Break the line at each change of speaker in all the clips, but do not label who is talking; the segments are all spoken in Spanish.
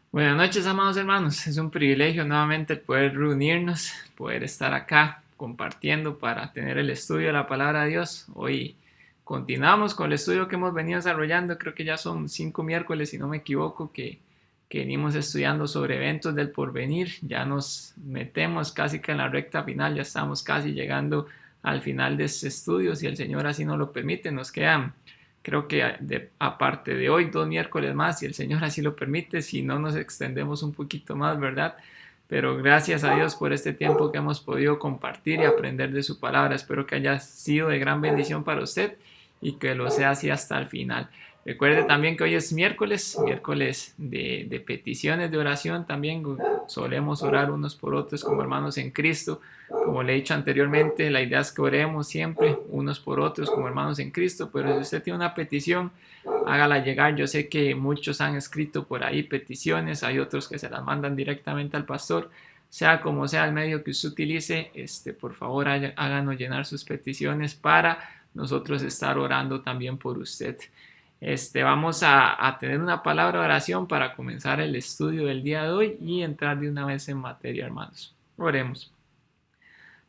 Buenas noches, amados hermanos. Es un privilegio nuevamente el poder reunirnos, poder estar acá compartiendo para tener el estudio de la palabra de Dios. Hoy continuamos con el estudio que hemos venido desarrollando. Creo que ya son 5 miércoles, si no me equivoco, que venimos estudiando sobre eventos del porvenir. Ya nos metemos casi que en la recta final, ya estamos casi llegando al final de este estudio. Si el Señor así nos lo permite, nos quedan, creo que aparte de hoy, 2 miércoles más, si el Señor así lo permite, si no nos extendemos un poquito más, ¿verdad? Pero gracias a Dios por este tiempo que hemos podido compartir y aprender de su palabra. Espero que haya sido de gran bendición para usted y que lo sea así hasta el final. Recuerde también que hoy es miércoles, miércoles de peticiones de oración. También solemos orar unos por otros como hermanos en Cristo. Como le he dicho anteriormente, la idea es que oremos siempre unos por otros como hermanos en Cristo, pero si usted tiene una petición, hágala llegar. Yo sé que muchos han escrito por ahí peticiones, hay otros que se las mandan directamente al pastor. Sea como sea el medio que usted utilice, por favor háganos llenar sus peticiones para nosotros estar orando también por usted. Vamos a tener una palabra de oración para comenzar el estudio del día de hoy y entrar de una vez en materia, hermanos. Oremos.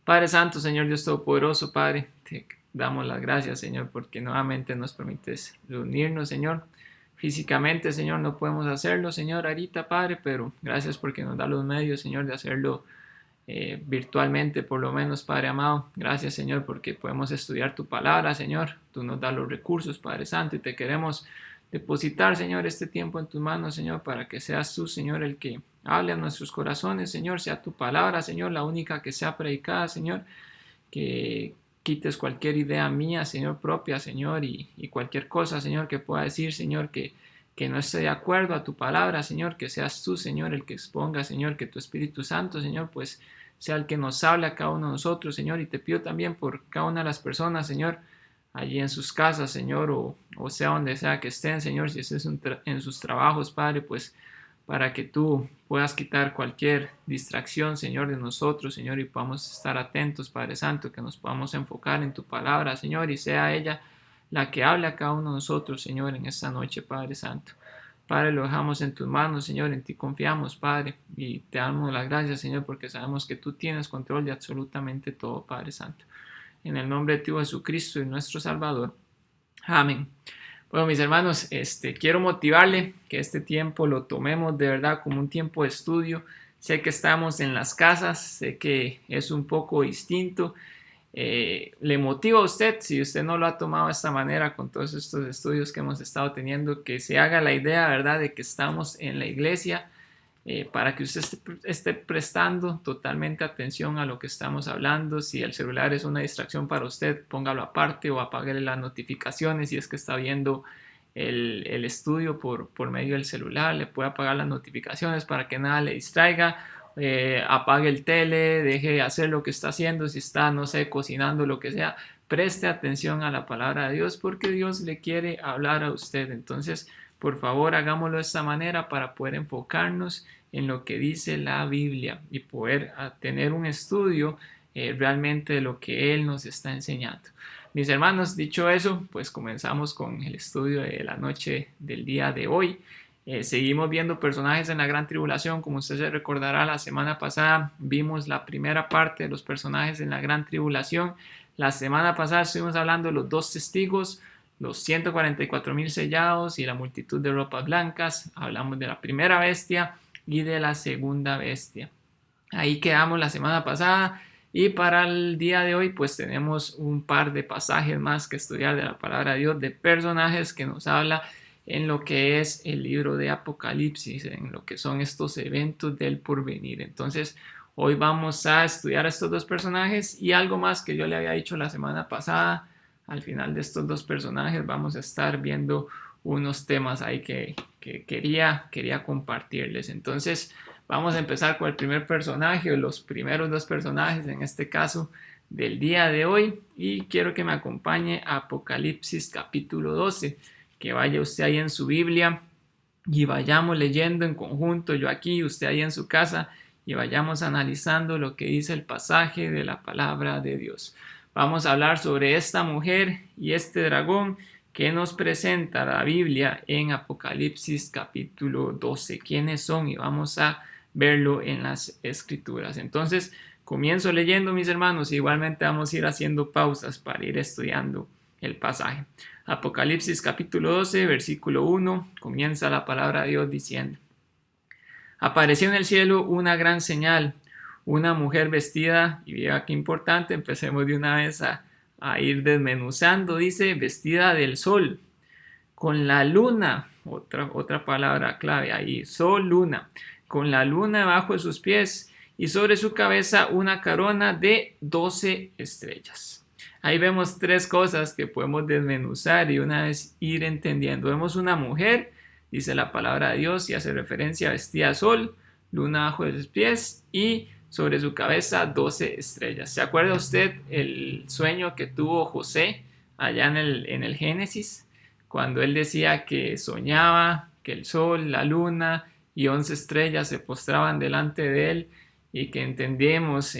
Padre Santo, Señor Dios Todopoderoso, Padre, te damos las gracias, Señor, porque nuevamente nos permites reunirnos, Señor. Físicamente, Señor, no podemos hacerlo, Señor, ahorita, Padre, pero gracias porque nos da los medios, Señor, de hacerlo virtualmente, por lo menos, Padre amado. Gracias, Señor, porque podemos estudiar tu palabra, Señor. Tú nos das los recursos, Padre Santo, y te queremos depositar, Señor, este tiempo en tus manos, Señor, para que seas tú, Señor, el que hable a nuestros corazones, Señor, sea tu palabra, Señor, la única que sea predicada, Señor, que quites cualquier idea mía, Señor, propia, Señor, y cualquier cosa, Señor, que pueda decir, Señor, que no esté de acuerdo a tu palabra, Señor, que seas tú, Señor, el que exponga, Señor, que tu Espíritu Santo, Señor, pues sea el que nos hable a cada uno de nosotros, Señor, y te pido también por cada una de las personas, Señor, allí en sus casas, Señor, o sea donde sea que estén, Señor, si es en sus trabajos, Padre, pues para que tú puedas quitar cualquier distracción, Señor, de nosotros, Señor, y podamos estar atentos, Padre Santo, que nos podamos enfocar en tu palabra, Señor, y sea ella la que hable a cada uno de nosotros, Señor, en esta noche, Padre Santo. Padre, lo dejamos en tus manos, Señor, en ti confiamos, Padre, y te damos las gracias, Señor, porque sabemos que tú tienes control de absolutamente todo, Padre Santo. En el nombre de tu Jesucristo y nuestro Salvador. Amén. Bueno, mis hermanos, quiero motivarle que este tiempo lo tomemos de verdad como un tiempo de estudio. Sé que estamos en las casas, sé que es un poco distinto. Le motiva a usted, si usted no lo ha tomado de esta manera con todos estos estudios que hemos estado teniendo, que se haga la idea, ¿verdad?, de que estamos en la iglesia, para que usted esté prestando totalmente atención a lo que estamos hablando. Si el celular es una distracción para usted, póngalo aparte o apague las notificaciones. Si es que está viendo el estudio por medio del celular, le puede apagar las notificaciones para que nada le distraiga. Apague el tele, deje de hacer lo que está haciendo, si está, no sé, cocinando, lo que sea. Preste atención a la palabra de Dios porque Dios le quiere hablar a usted. Entonces, por favor, hagámoslo de esta manera para poder enfocarnos en lo que dice la Biblia y poder tener un estudio realmente de lo que Él nos está enseñando. Mis hermanos, dicho eso, pues comenzamos con el estudio de la noche del día de hoy. Seguimos viendo personajes en la gran tribulación. Como usted se recordará, la semana pasada vimos la primera parte de los personajes en la gran tribulación. La semana pasada estuvimos hablando de los dos testigos, los 144,000 sellados y la multitud de ropas blancas. Hablamos de la primera bestia y de la segunda bestia. Ahí quedamos la semana pasada, y para el día de hoy pues tenemos un par de pasajes más que estudiar de la palabra de Dios, de personajes que nos habla en lo que es el libro de Apocalipsis, en lo que son estos eventos del porvenir. Entonces hoy vamos a estudiar a estos dos personajes y algo más que yo le había dicho la semana pasada. Al final de estos dos personajes vamos a estar viendo unos temas ahí que quería compartirles. Entonces vamos a empezar con el primer personaje, o los primeros dos personajes en este caso del día de hoy, y quiero que me acompañe a Apocalipsis capítulo 12, que vaya usted ahí en su Biblia y vayamos leyendo en conjunto, yo aquí, usted ahí en su casa, y vayamos analizando lo que dice el pasaje de la palabra de Dios. Vamos a hablar sobre esta mujer y este dragón que nos presenta la Biblia en Apocalipsis capítulo 12. ¿Quiénes son? Y vamos a verlo en las escrituras. Entonces, comienzo leyendo, mis hermanos, y igualmente vamos a ir haciendo pausas para ir estudiando el pasaje. Apocalipsis capítulo 12, versículo 1, comienza la palabra de Dios diciendo: apareció en el cielo una gran señal, una mujer vestida, y vea qué importante, empecemos de una vez a ir desmenuzando, dice, vestida del sol, con la luna, otra palabra clave ahí, sol, luna, con la luna debajo de sus pies y sobre su cabeza una corona de 12 estrellas. Ahí vemos tres cosas que podemos desmenuzar y una vez ir entendiendo. Vemos una mujer, dice la palabra de Dios y hace referencia a vestida de sol, luna bajo de sus pies y sobre su cabeza 12 estrellas. ¿Se acuerda usted el sueño que tuvo José allá en el Génesis? Cuando él decía que soñaba que el sol, la luna y 11 estrellas se postraban delante de él y que entendemos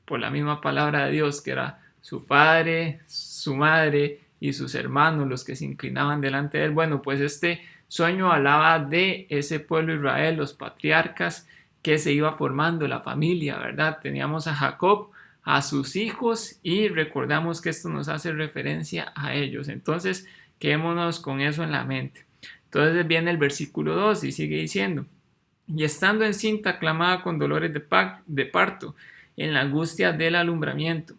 por la misma palabra de Dios que era su padre, su madre y sus hermanos los que se inclinaban delante de él. Bueno, pues este sueño hablaba de ese pueblo Israel, los patriarcas que se iba formando, la familia, ¿verdad? Teníamos a Jacob, a sus hijos y recordamos que esto nos hace referencia a ellos. Entonces, quedémonos con eso en la mente. Entonces viene el versículo 2 y sigue diciendo: y estando encinta clamaba con dolores de parto, en la angustia del alumbramiento.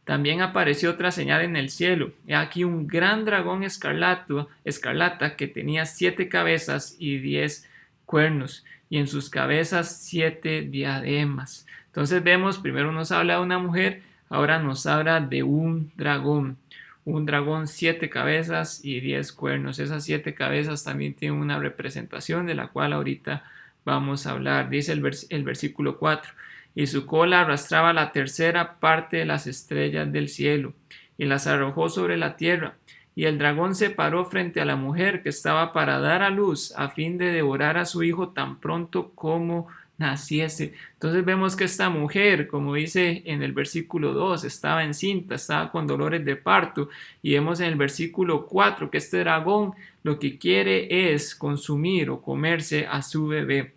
También apareció otra señal en el cielo. He aquí un gran dragón escarlata que tenía 7 cabezas y 10 cuernos, y en sus cabezas 7 diademas. Entonces vemos, primero nos habla de una mujer, ahora nos habla de un dragón. Un dragón 7 cabezas y 10 cuernos. Esas 7 cabezas también tienen una representación de la cual ahorita vamos a hablar. Dice el versículo 4: y su cola arrastraba la tercera parte de las estrellas del cielo y las arrojó sobre la tierra. Y el dragón se paró frente a la mujer que estaba para dar a luz a fin de devorar a su hijo tan pronto como naciese. Entonces vemos que esta mujer, como dice en el versículo 2, estaba encinta, estaba con dolores de parto, y vemos en el versículo 4 que este dragón lo que quiere es consumir o comerse a su bebé.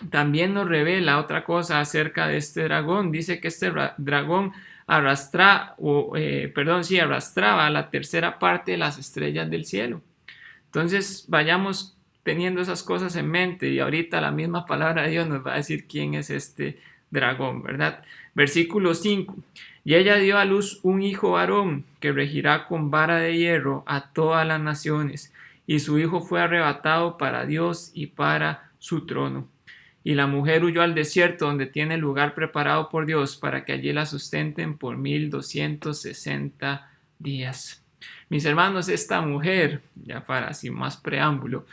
También nos revela otra cosa acerca de este dragón. Dice que este dragón arrastraba la tercera parte de las estrellas del cielo. Entonces vayamos teniendo esas cosas en mente y ahorita la misma palabra de Dios nos va a decir quién es este dragón, ¿verdad? Versículo 5: y ella dio a luz un hijo varón que regirá con vara de hierro a todas las naciones, y su hijo fue arrebatado para Dios y para su trono. Y la mujer huyó al desierto donde tiene lugar preparado por Dios para que allí la sustenten por 1260 días. Mis hermanos, esta mujer, ya para sin más preámbulo,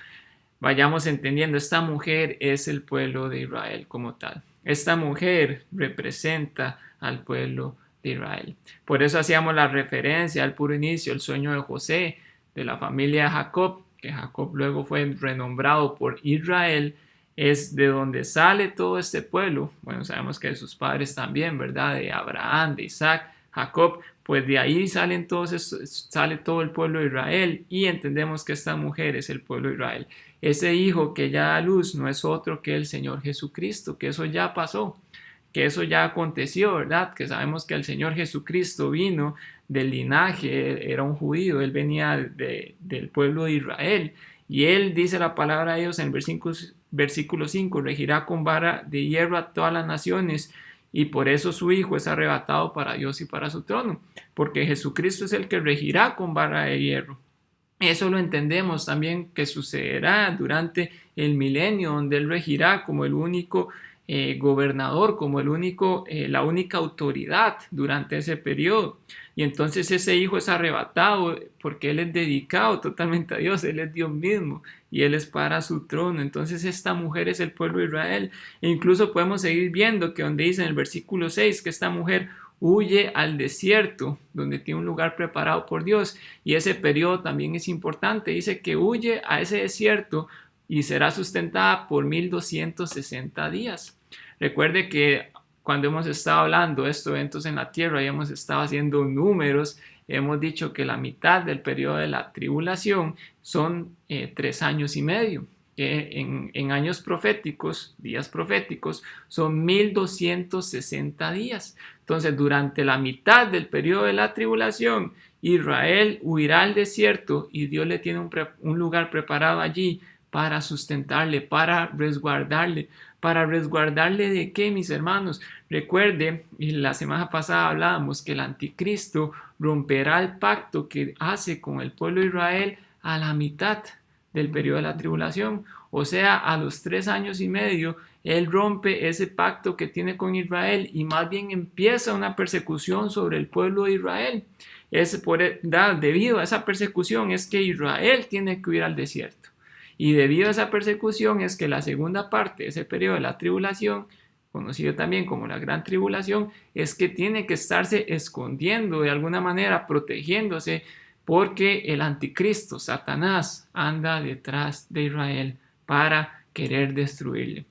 vayamos entendiendo, esta mujer es el pueblo de Israel como tal. Esta mujer representa al pueblo de Israel. Por eso hacíamos la referencia al puro inicio, el sueño de José, de la familia de Jacob, que Jacob luego fue renombrado por Israel. Es de donde sale todo este pueblo. Bueno, sabemos que de sus padres también, ¿verdad? De Abraham, de Isaac, Jacob, pues de ahí sale todo el pueblo de Israel y entendemos que esta mujer es el pueblo de Israel. Ese hijo que ya da luz no es otro que el Señor Jesucristo, que eso ya pasó, que eso ya aconteció, ¿verdad? Que sabemos que el Señor Jesucristo vino del linaje, era un judío, él venía del pueblo de Israel. Y él dice la palabra de Dios en versículo 5, regirá con vara de hierro a todas las naciones, y por eso su hijo es arrebatado para Dios y para su trono, porque Jesucristo es el que regirá con vara de hierro. Eso lo entendemos también que sucederá durante el milenio, donde él regirá como el único gobernador, como la única autoridad durante ese periodo. Y entonces ese hijo es arrebatado porque él es dedicado totalmente a Dios, él es Dios mismo y él es para su trono. Entonces esta mujer es el pueblo de Israel. E incluso podemos seguir viendo que donde dice en el versículo 6 que esta mujer huye al desierto, donde tiene un lugar preparado por Dios. Y ese periodo también es importante. Dice que huye a ese desierto y será sustentada por 1260 días. Recuerde que cuando hemos estado hablando de estos eventos en la tierra y hemos estado haciendo números hemos dicho que la mitad del periodo de la tribulación son 3 años y medio, que en años proféticos, días proféticos, son 1260 días. Entonces, durante la mitad del periodo de la tribulación, Israel huirá al desierto y Dios le tiene un lugar preparado allí para sustentarle, para resguardarle. ¿Para resguardarle de qué, mis hermanos? Recuerde, y la semana pasada hablábamos que el anticristo romperá el pacto que hace con el pueblo de Israel a la mitad del periodo de la tribulación, o sea, a los 3 años y medio, él rompe ese pacto que tiene con Israel y más bien empieza una persecución sobre el pueblo de Israel. Debido a esa persecución es que Israel tiene que huir al desierto. Y debido a esa persecución es que la segunda parte de ese periodo de la tribulación, conocido también como la gran tribulación, es que tiene que estarse escondiendo de alguna manera, protegiéndose, porque el anticristo, Satanás, anda detrás de Israel para querer destruirle.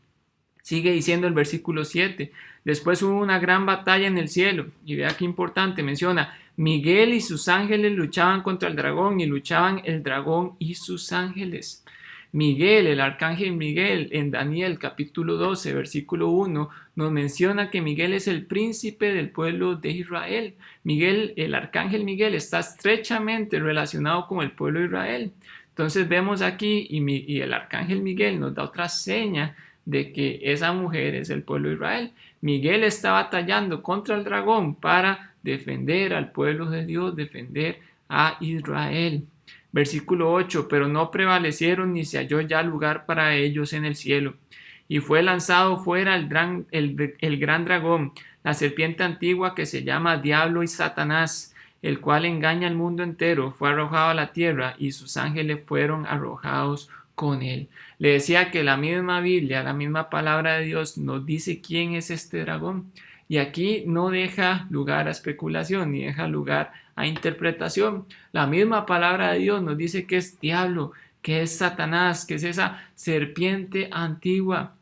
Sigue diciendo el versículo 7, después hubo una gran batalla en el cielo, y vea qué importante, menciona, Miguel y sus ángeles luchaban contra el dragón, y luchaban el dragón y sus ángeles. Miguel, el arcángel Miguel, en Daniel capítulo 12, versículo 1, nos menciona que Miguel es el príncipe del pueblo de Israel. Miguel, el arcángel Miguel, está estrechamente relacionado con el pueblo de Israel. Entonces vemos aquí, y el arcángel Miguel nos da otra seña de que esa mujer es el pueblo de Israel. Miguel está batallando contra el dragón para defender al pueblo de Dios, defender a Israel. Versículo 8, pero no prevalecieron ni se halló ya lugar para ellos en el cielo. Y fue lanzado fuera el gran dragón, la serpiente antigua que se llama Diablo y Satanás, el cual engaña al mundo entero, fue arrojado a la tierra y sus ángeles fueron arrojados con él. Le decía que la misma Biblia, la misma palabra de Dios nos dice quién es este dragón. Y aquí no deja lugar a especulación ni deja lugar a interpretación. La misma palabra de Dios nos dice que es diablo, que es Satanás, que es esa serpiente antigua.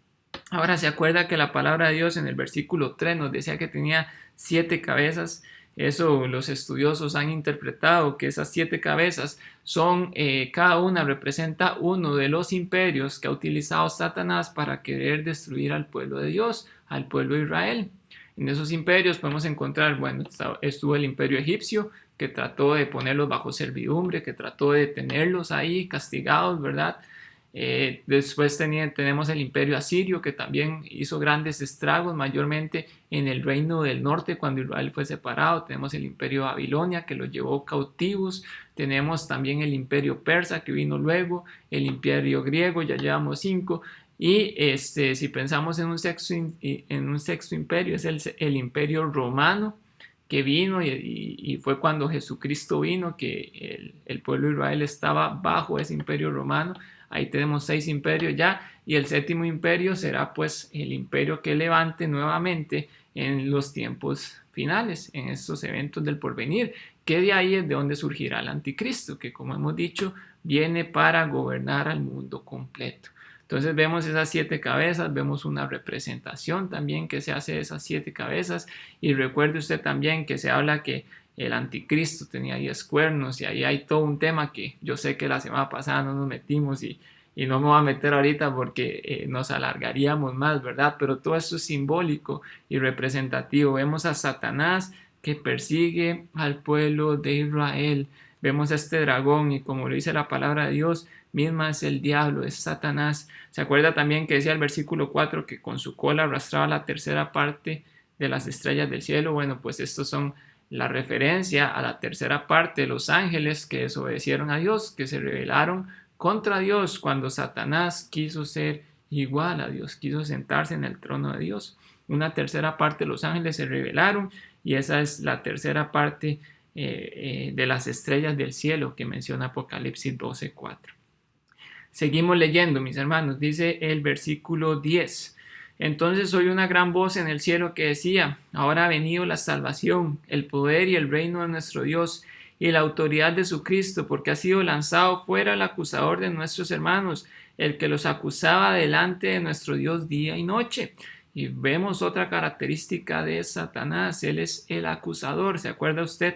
Ahora se acuerda que la palabra de Dios en el versículo 3 nos decía que tenía 7 cabezas. Eso los estudiosos han interpretado que esas 7 cabezas son, cada una representa uno de los imperios que ha utilizado Satanás para querer destruir al pueblo de Dios, al pueblo de Israel. En esos imperios podemos encontrar, bueno, estuvo el imperio egipcio, que trató de ponerlos bajo servidumbre, que trató de tenerlos ahí castigados, ¿verdad? Después tenemos el imperio asirio, que también hizo grandes estragos, mayormente en el reino del norte, cuando Israel fue separado. Tenemos el imperio Babilonia, que los llevó cautivos. Tenemos también el imperio persa, que vino luego, el imperio griego, ya llevamos 5. Y si pensamos en un sexto imperio, es el imperio romano, que vino y fue cuando Jesucristo vino, que el pueblo de Israel estaba bajo ese imperio romano. Ahí tenemos 6 imperios ya, y el 7º imperio será pues el imperio que levante nuevamente en los tiempos finales, en estos eventos del porvenir, que de ahí es de donde surgirá el anticristo, que como hemos dicho, viene para gobernar al mundo completo. Entonces vemos esas 7 cabezas, vemos una representación también que se hace de esas 7 cabezas, y recuerde usted también que se habla que el anticristo tenía 10 cuernos, y ahí hay todo un tema que yo sé que la semana pasada no nos metimos y no me voy a meter ahorita porque nos alargaríamos más, ¿verdad? Pero todo esto es simbólico y representativo. Vemos a Satanás que persigue al pueblo de Israel. Vemos a este dragón, y como lo dice la palabra de Dios, misma es el diablo, es Satanás. Se acuerda también que decía el versículo 4 que con su cola arrastraba la tercera parte de las estrellas del cielo. Bueno, pues estos son la referencia a la tercera parte de los ángeles que desobedecieron a Dios, que se rebelaron contra Dios cuando Satanás quiso ser igual a Dios, quiso sentarse en el trono de Dios. Una tercera parte de los ángeles se rebelaron, y esa es la tercera parte de las estrellas del cielo que menciona Apocalipsis 12:4. Seguimos leyendo, mis hermanos, dice el versículo 10. Entonces oí una gran voz en el cielo que decía: ahora ha venido la salvación, el poder y el reino de nuestro Dios y la autoridad de su Cristo, porque ha sido lanzado fuera el acusador de nuestros hermanos, el que los acusaba delante de nuestro Dios día y noche. Y vemos otra característica de Satanás: él es el acusador. ¿Se acuerda usted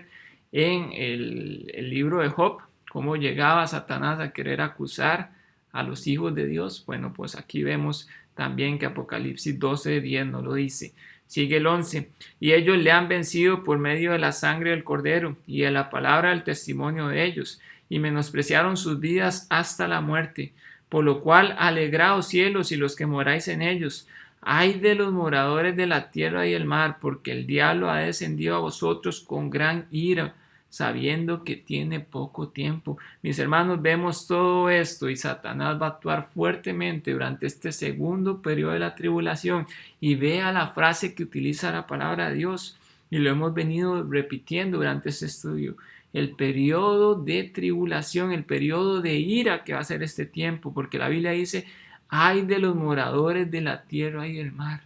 en el libro de Job, cómo llegaba Satanás a querer acusar a los hijos de Dios. Bueno, pues aquí vemos también que Apocalipsis 12:10 nos lo dice. Sigue el 11. Y ellos le han vencido por medio de la sangre del Cordero y de la palabra del testimonio de ellos, y menospreciaron sus vidas hasta la muerte. Por lo cual, alegraos cielos y los que moráis en ellos. Ay de los moradores de la tierra y el mar, porque el diablo ha descendido a vosotros con gran ira, sabiendo que tiene poco tiempo. Mis hermanos, vemos todo esto y Satanás va a actuar fuertemente durante este segundo periodo de la tribulación. Y vea la frase que utiliza la palabra de Dios, y lo hemos venido repitiendo durante este estudio. El periodo de tribulación, el periodo de ira que va a ser este tiempo, porque la Biblia dice: ay de los moradores de la tierra y del mar.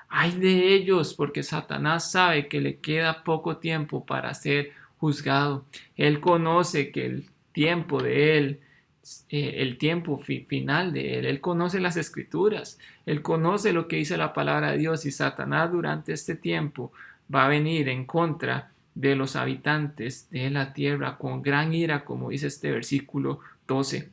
Ay de ellos, porque Satanás sabe que le queda poco tiempo para ser juzgado. Él conoce que el tiempo de él, el tiempo final de él conoce las escrituras, él conoce lo que dice la palabra de Dios, y Satanás durante este tiempo va a venir en contra de los habitantes de la tierra con gran ira, como dice este versículo 12.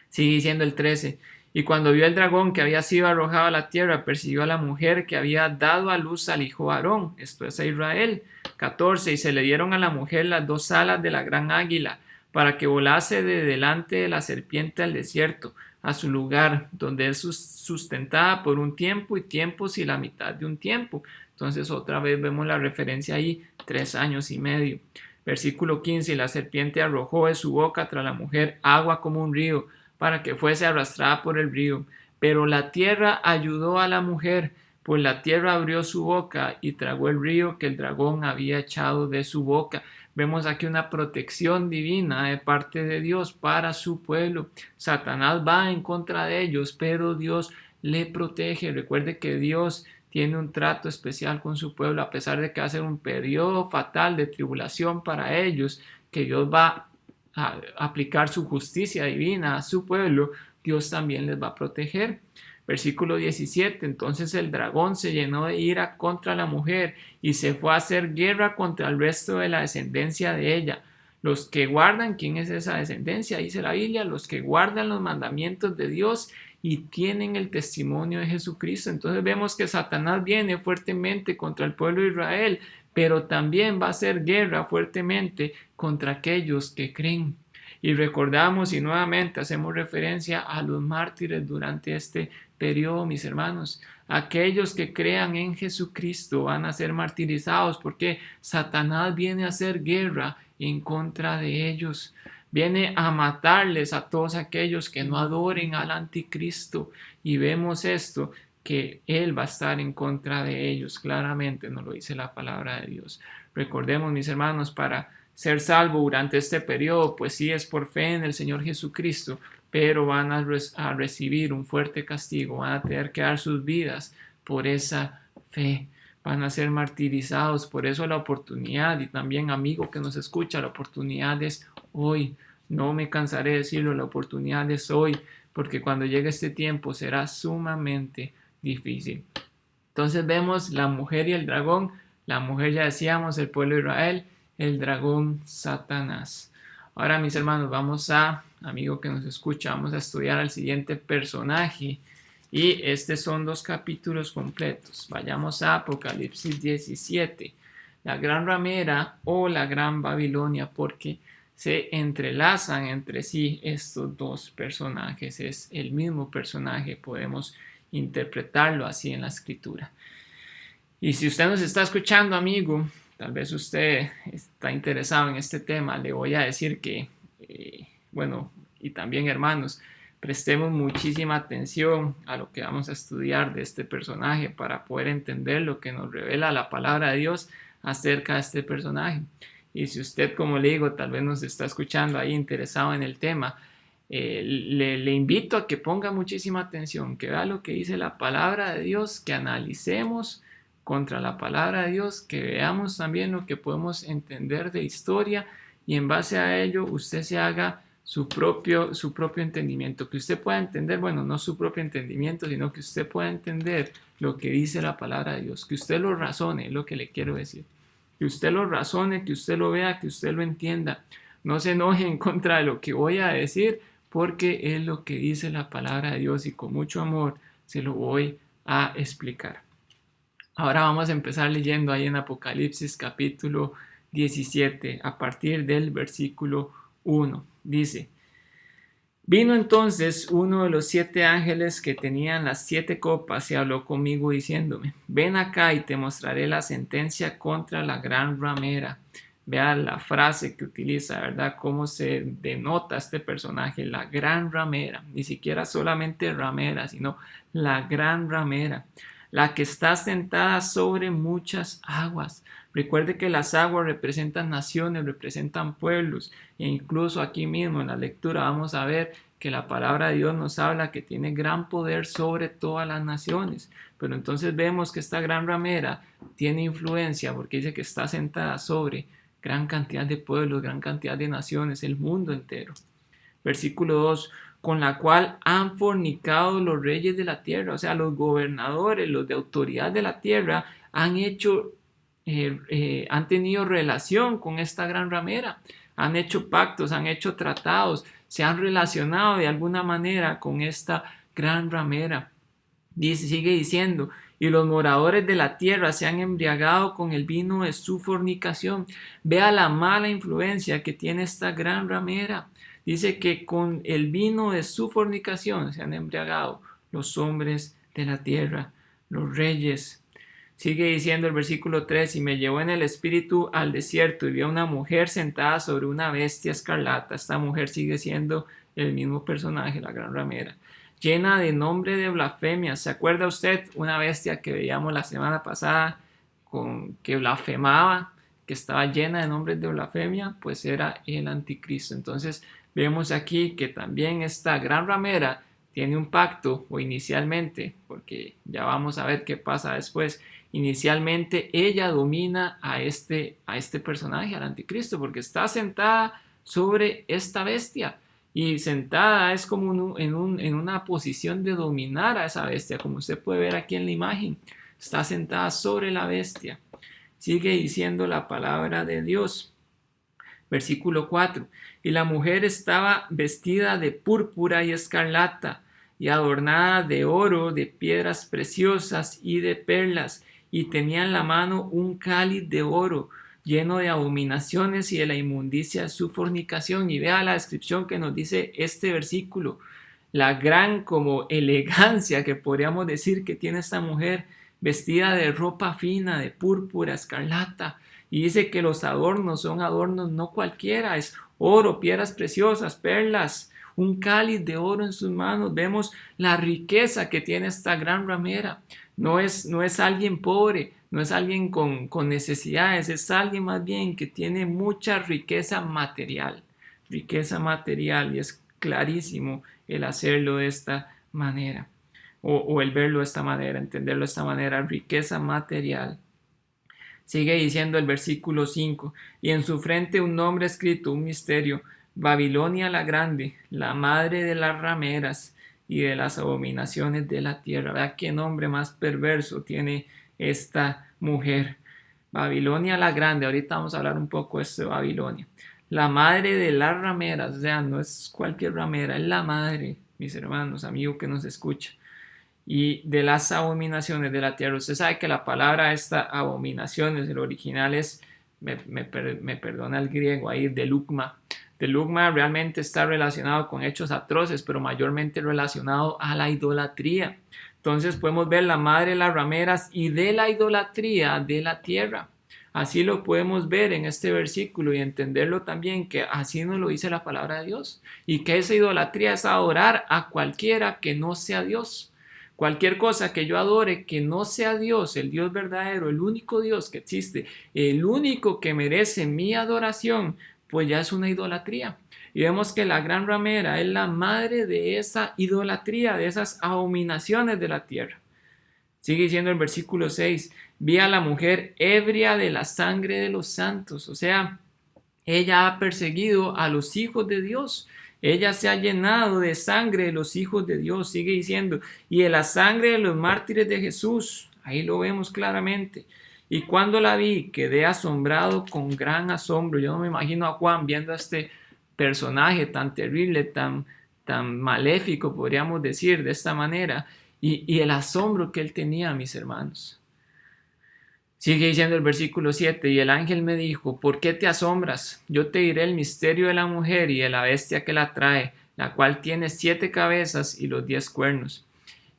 Sigue diciendo el 13. Y cuando vio el dragón que había sido arrojado a la tierra, persiguió a la mujer que había dado a luz al hijo varón, esto es a Israel. 14. Y se le dieron a la mujer las dos alas de la gran águila, para que volase de delante de la serpiente al desierto, a su lugar, donde es sustentada por un tiempo y tiempos y la mitad de un tiempo. Entonces otra vez vemos la referencia ahí, 3 años y medio. Versículo 15. Y la serpiente arrojó de su boca tras la mujer agua como un río, para que fuese arrastrada por el río. Pero la tierra ayudó a la mujer, pues la tierra abrió su boca y tragó el río que el dragón había echado de su boca. Vemos aquí una protección divina de parte de Dios para su pueblo. Satanás va en contra de ellos, pero Dios le protege. Recuerde que Dios tiene un trato especial con su pueblo, a pesar de que va a ser un periodo fatal de tribulación para ellos, que Dios va a aplicar su justicia divina a su pueblo. Dios también les va a proteger. Versículo 17. Entonces el dragón se llenó de ira contra la mujer y se fue a hacer guerra contra el resto de la descendencia de ella. Los que guardan, ¿quién es esa descendencia? Dice la Biblia: los que guardan los mandamientos de Dios y tienen el testimonio de Jesucristo. Entonces vemos que Satanás viene fuertemente contra el pueblo de Israel, pero también va a hacer guerra fuertemente contra aquellos que creen. Y recordamos y nuevamente hacemos referencia a los mártires durante este periodo, mis hermanos. Aquellos que crean en Jesucristo van a ser martirizados, porque Satanás viene a hacer guerra en contra de ellos. Viene a matarles a todos aquellos que no adoren al anticristo. Y vemos esto, que él va a estar en contra de ellos. Claramente nos lo dice la palabra de Dios. Recordemos, mis hermanos, para ser salvo durante este periodo, pues sí es por fe en el Señor Jesucristo, pero van a recibir un fuerte castigo, van a tener que dar sus vidas por esa fe, van a ser martirizados. Por eso la oportunidad, y también amigo que nos escucha, la oportunidad es hoy. No me cansaré de decirlo, la oportunidad es hoy, porque cuando llegue este tiempo será sumamente difícil. Entonces vemos la mujer y el dragón. La mujer, ya decíamos, el pueblo de Israel; el dragón, Satanás. Ahora, mis hermanos, amigo que nos escucha, vamos a estudiar al siguiente personaje, y estos son 2 capítulos completos. Vayamos a Apocalipsis 17, la gran ramera o la gran Babilonia, porque se entrelazan entre sí estos 2 personajes. Es el mismo personaje, podemos interpretarlo así en la escritura. Y si usted nos está escuchando, amigo, tal vez usted está interesado en este tema, le voy a decir que, bueno, y también hermanos, prestemos muchísima atención a lo que vamos a estudiar de este personaje para poder entender lo que nos revela la palabra de Dios acerca de este personaje. Y si usted, como le digo, tal vez nos está escuchando ahí interesado en el tema, le invito a que ponga muchísima atención, que vea lo que dice la palabra de Dios, que analicemos contra la palabra de Dios, que veamos también lo que podemos entender de historia, y en base a ello usted se haga su propio entendimiento, que usted pueda entender, bueno, no su propio entendimiento, sino que usted pueda entender lo que dice la palabra de Dios, que usted lo razone, es lo que le quiero decir, que usted lo razone, que usted lo vea, que usted lo entienda. No se enoje en contra de lo que voy a decir, porque es lo que dice la palabra de Dios y con mucho amor se lo voy a explicar. Ahora vamos a empezar leyendo ahí en Apocalipsis capítulo 17, a partir del versículo 1. Dice: Vino entonces uno de los 7 ángeles que tenían las 7 copas y habló conmigo diciéndome: Ven acá y te mostraré la sentencia contra la gran ramera. Vea la frase que utiliza, ¿verdad? Cómo se denota este personaje, la gran ramera. Ni siquiera solamente ramera, sino la gran ramera, la que está sentada sobre muchas aguas. Recuerde que las aguas representan naciones, representan pueblos, e incluso aquí mismo en la lectura vamos a ver que la palabra de Dios nos habla que tiene gran poder sobre todas las naciones. Pero entonces vemos que esta gran ramera tiene influencia porque dice que está sentada sobre gran cantidad de pueblos, gran cantidad de naciones, el mundo entero. Versículo 2: con la cual han fornicado los reyes de la tierra, o sea, los gobernadores, los de autoridad de la tierra, han tenido relación con esta gran ramera, han hecho pactos, han hecho tratados, se han relacionado de alguna manera con esta gran ramera. Sigue diciendo: y los moradores de la tierra se han embriagado con el vino de su fornicación. Vea la mala influencia que tiene esta gran ramera. Dice que con el vino de su fornicación se han embriagado los hombres de la tierra, los reyes. Sigue diciendo el versículo 3: y me llevó en el espíritu al desierto y vi a una mujer sentada sobre una bestia escarlata. Esta mujer sigue siendo el mismo personaje, la gran ramera, llena de nombre de blasfemia. ¿Se acuerda usted? Una bestia que veíamos la semana pasada, que blasfemaba, que estaba llena de nombres de blasfemia, pues era el anticristo. Entonces vemos aquí que también esta gran ramera tiene un pacto, o inicialmente, porque ya vamos a ver qué pasa después. Inicialmente ella domina a este personaje, al anticristo, porque está sentada sobre esta bestia. Y sentada es como en una posición de dominar a esa bestia, como usted puede ver aquí en la imagen. Está sentada sobre la bestia. Sigue diciendo la palabra de Dios. Versículo 4: y la mujer estaba vestida de púrpura y escarlata, y adornada de oro, de piedras preciosas y de perlas, y tenía en la mano un cáliz de oro, lleno de abominaciones y de la inmundicia de su fornicación. Y vea la descripción que nos dice este versículo, la gran como elegancia que podríamos decir que tiene esta mujer, vestida de ropa fina, de púrpura, escarlata. Y dice que los adornos son adornos no cualquiera, es oro, piedras preciosas, perlas, un cáliz de oro en sus manos. Vemos la riqueza que tiene esta gran ramera. No es alguien pobre, no es alguien con necesidades, es alguien más bien que tiene mucha riqueza material, y es clarísimo el hacerlo de esta manera, o el verlo de esta manera, entenderlo de esta manera, riqueza material. Sigue diciendo el versículo 5: y en su frente un nombre escrito, un misterio: Babilonia la grande, la madre de las rameras y de las abominaciones de la tierra. Vea qué nombre más perverso tiene esta mujer. Babilonia la grande. Ahorita vamos a hablar un poco de esto de Babilonia. La madre de las rameras, o sea, no es cualquier ramera, es la madre, mis hermanos, amigos que nos escucha. Y de las abominaciones de la tierra. Usted sabe que la palabra esta abominaciones, el original es, me perdona el griego ahí, delugma. Delugma realmente está relacionado con hechos atroces, pero mayormente relacionado a la idolatría. Entonces podemos ver la madre de las rameras y de la idolatría de la tierra. Así lo podemos ver en este versículo y entenderlo también, que así nos lo dice la palabra de Dios. Y que esa idolatría es adorar a cualquiera que no sea Dios. Cualquier cosa que yo adore que no sea Dios, el Dios verdadero, el único Dios que existe, el único que merece mi adoración, pues ya es una idolatría. Y vemos que la gran ramera es la madre de esa idolatría, de esas abominaciones de la tierra. Sigue diciendo el versículo 6: vi a la mujer ebria de la sangre de los santos. O sea, ella ha perseguido a los hijos de Dios. Ella se ha llenado de sangre de los hijos de Dios. Sigue diciendo: y de la sangre de los mártires de Jesús. Ahí lo vemos claramente. Y cuando la vi, quedé asombrado con gran asombro. Yo no me imagino a Juan viendo a este personaje tan terrible, tan maléfico, podríamos decir, de esta manera, y el asombro que él tenía, mis hermanos. Sigue diciendo el versículo 7, y el ángel me dijo, ¿por qué te asombras? Yo te diré el misterio de la mujer y de la bestia que la trae, la cual tiene 7 cabezas y los 10 cuernos.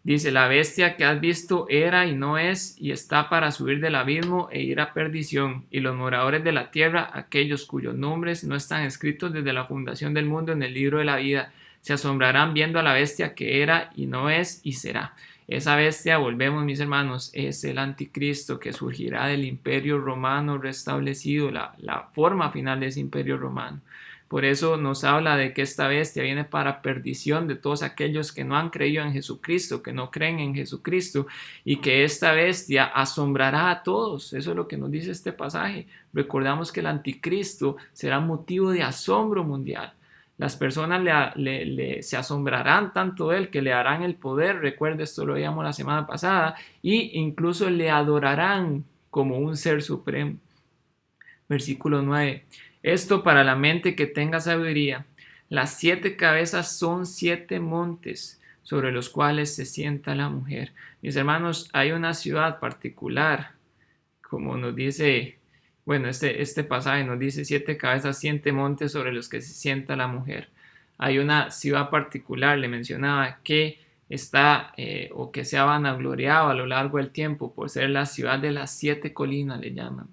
Dice, la bestia que has visto era y no es, y está para subir del abismo e ir a perdición, y los moradores de la tierra, aquellos cuyos nombres no están escritos desde la fundación del mundo en el libro de la vida, se asombrarán viendo a la bestia que era y no es y será. Esa bestia, volvemos mis hermanos, es el anticristo que surgirá del imperio romano restablecido, la forma final de ese imperio romano. Por eso nos habla de que esta bestia viene para perdición de todos aquellos que no han creído en Jesucristo, que no creen en Jesucristo, y que esta bestia asombrará a todos. Eso es lo que nos dice este pasaje. Recordamos que el anticristo será motivo de asombro mundial. Las personas se asombrarán tanto de él que le darán el poder, recuerda, esto lo veíamos la semana pasada, y incluso le adorarán como un ser supremo. Versículo 9. Esto para la mente que tenga sabiduría. Las 7 cabezas son 7 montes sobre los cuales se sienta la mujer. Mis hermanos, hay una ciudad particular, como nos dice, bueno, este pasaje nos dice 7 cabezas, 7 montes sobre los que se sienta la mujer. Hay una ciudad particular, le mencionaba, que está o que se ha vanagloriado a lo largo del tiempo por ser la ciudad de las 7 colinas, le llaman.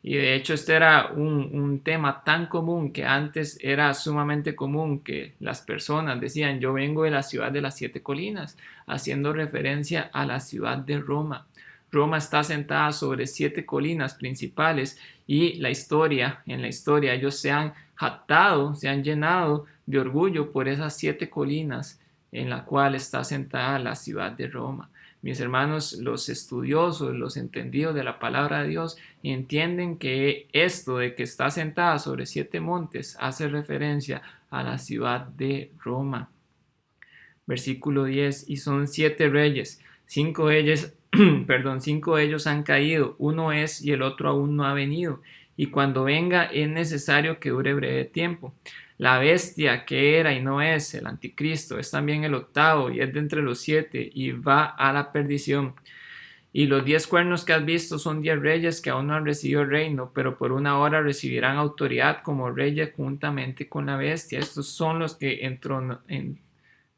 Y de hecho este era un tema tan común que antes era sumamente común que las personas decían, yo vengo de la ciudad de las 7 colinas, haciendo referencia a la ciudad de Roma. Roma está sentada sobre 7 colinas principales y en la historia ellos se han jactado, se han llenado de orgullo por esas 7 colinas en la cual está sentada la ciudad de Roma. Mis hermanos, los estudiosos, los entendidos de la palabra de Dios, entienden que esto de que está sentada sobre 7 montes hace referencia a la ciudad de Roma. Versículo 10, y son 7 reyes, 5 de ellos han caído, uno es y el otro aún no ha venido, y cuando venga es necesario que dure breve tiempo. La bestia que era y no es, el anticristo, es también el octavo y es de entre los 7 y va a la perdición. Y los 10 cuernos que has visto son 10 reyes que aún no han recibido el reino, pero por una hora recibirán autoridad como reyes juntamente con la bestia. Estos son los que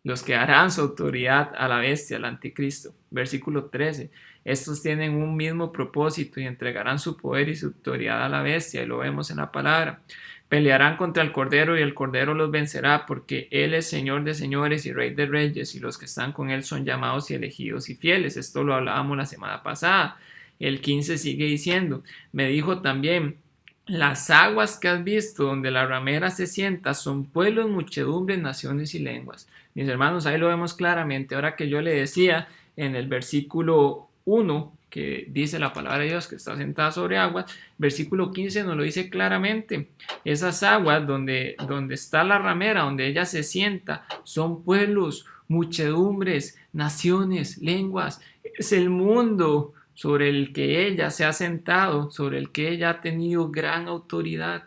los que harán su autoridad a la bestia, al anticristo. Versículo 13. Estos tienen un mismo propósito y entregarán su poder y su autoridad a la bestia, y lo vemos en la palabra. Pelearán contra el Cordero y el Cordero los vencerá, porque Él es Señor de señores y Rey de reyes, y los que están con Él son llamados y elegidos y fieles. Esto lo hablábamos la semana pasada. El 15 sigue diciendo, me dijo también, las aguas que has visto donde la ramera se sienta son pueblos, muchedumbres, naciones y lenguas. Mis hermanos, ahí lo vemos claramente. Ahora que yo le decía en el versículo 1, que dice la palabra de Dios que está sentada sobre aguas, versículo 15 nos lo dice claramente. Esas aguas donde está la ramera, donde ella se sienta, son pueblos, muchedumbres, naciones, lenguas. Es el mundo sobre el que ella se ha sentado, sobre el que ella ha tenido gran autoridad.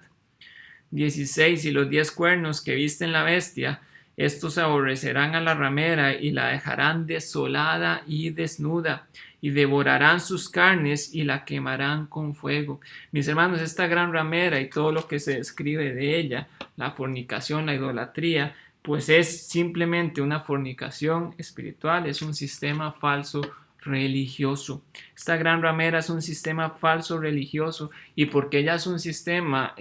16. Y los 10 cuernos que viste en la bestia, estos aborrecerán a la ramera y la dejarán desolada y desnuda, y devorarán sus carnes y la quemarán con fuego. Mis hermanos, esta gran ramera y todo lo que se describe de ella, la fornicación, la idolatría, pues es simplemente una fornicación espiritual, es un sistema falso religioso. Esta gran ramera es un sistema falso religioso, y porque ella es un sistema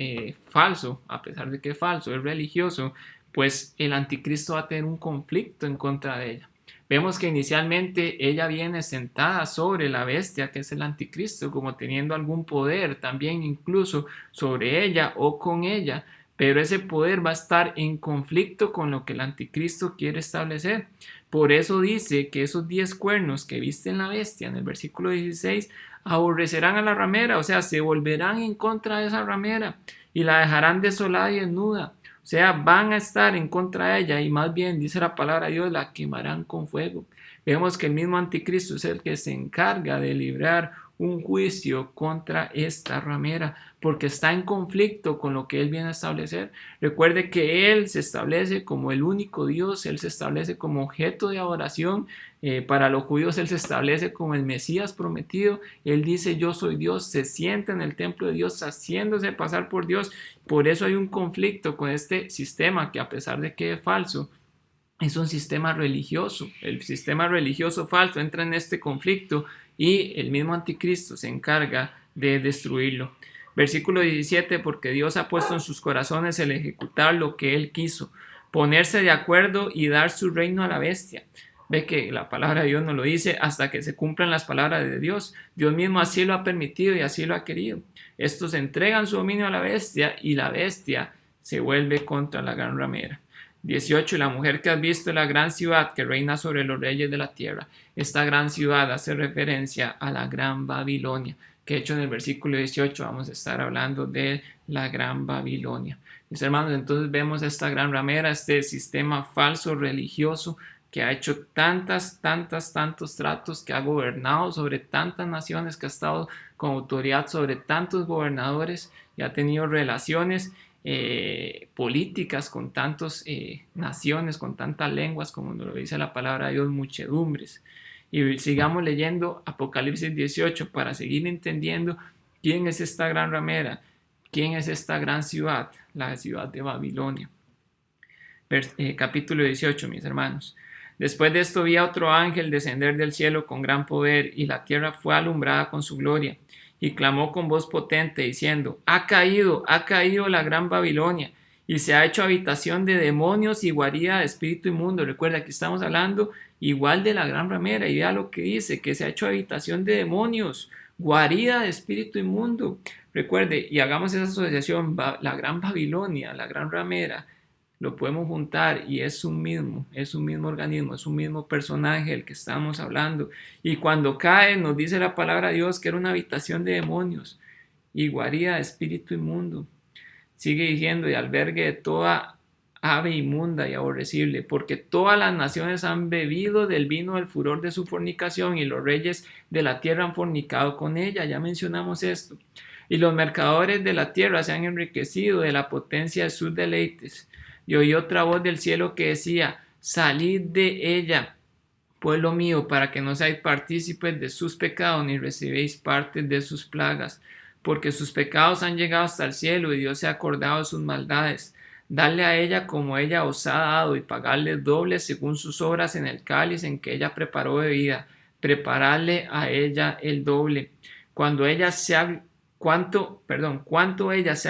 falso, a pesar de que es falso, es religioso, pues el anticristo va a tener un conflicto en contra de ella. Vemos que inicialmente ella viene sentada sobre la bestia, que es el anticristo, como teniendo algún poder también incluso sobre ella o con ella, pero ese poder va a estar en conflicto con lo que el anticristo quiere establecer. Por eso dice que esos 10 cuernos que viste en la bestia, en el versículo 16, aborrecerán a la ramera, o sea, se volverán en contra de esa ramera y la dejarán desolada y desnuda. O sea, van a estar en contra de ella y más bien, dice la palabra de Dios, la quemarán con fuego. Vemos que el mismo anticristo es el que se encarga de librar un juicio contra esta ramera, porque está en conflicto con lo que Él viene a establecer. Recuerde que Él se establece como el único Dios, Él se establece como objeto de adoración. Para los judíos Él se establece como el Mesías prometido. Él dice: yo soy Dios, se sienta en el templo de Dios haciéndose pasar por Dios. Por eso hay un conflicto con este sistema que, a pesar de que es falso, es un sistema religioso. El sistema religioso falso entra en este conflicto y el mismo anticristo se encarga de destruirlo. Versículo 17: porque Dios ha puesto en sus corazones el ejecutar lo que Él quiso, ponerse de acuerdo y dar su reino a la bestia. Ve que la palabra de Dios nos lo dice: hasta que se cumplan las palabras de Dios. Dios mismo así lo ha permitido y así lo ha querido. Estos entregan su dominio a la bestia y la bestia se vuelve contra la gran ramera. 18. La mujer que has visto es la gran ciudad que reina sobre los reyes de la tierra. Esta gran ciudad hace referencia a la gran Babilonia, que hecho en el versículo 18 vamos a estar hablando de la gran Babilonia. Mis hermanos, entonces vemos esta gran ramera, este sistema falso religioso que ha hecho tantos tratos, que ha gobernado sobre tantas naciones, que ha estado con autoridad sobre tantos gobernadores y ha tenido relaciones políticas con tantas naciones, con tantas lenguas, como nos lo dice la palabra de Dios, muchedumbres. Y sigamos leyendo Apocalipsis 18 para seguir entendiendo quién es esta gran ramera, quién es esta gran ciudad, la ciudad de Babilonia. Capítulo 18, mis hermanos. Después de esto vi a otro ángel descender del cielo con gran poder, y la tierra fue alumbrada con su gloria. Y clamó con voz potente, diciendo: ha caído la gran Babilonia, y se ha hecho habitación de demonios y guarida de espíritu inmundo. Recuerda que estamos hablando igual de la gran ramera, y vea lo que dice, que se ha hecho habitación de demonios, guarida de espíritu inmundo. Recuerde, y hagamos esa asociación, la gran Babilonia, la gran ramera, lo podemos juntar y es un mismo organismo, es un mismo personaje el que estamos hablando. Y cuando cae, nos dice la palabra de Dios que era una habitación de demonios y guarida de espíritu inmundo. Sigue diciendo: y albergue de toda ave inmunda y aborrecible, porque todas las naciones han bebido del vino del furor de su fornicación, y los reyes de la tierra han fornicado con ella. Ya mencionamos esto. Y los mercaderes de la tierra se han enriquecido de la potencia de sus deleites. Y oí otra voz del cielo que decía: salid de ella, pueblo mío, para que no seáis partícipes de sus pecados, ni recibéis parte de sus plagas, porque sus pecados han llegado hasta el cielo, y Dios se ha acordado de sus maldades. Dadle a ella como ella os ha dado, y pagadle doble según sus obras en el cáliz en que ella preparó bebida. Preparadle a ella el doble. Cuanto ella se ha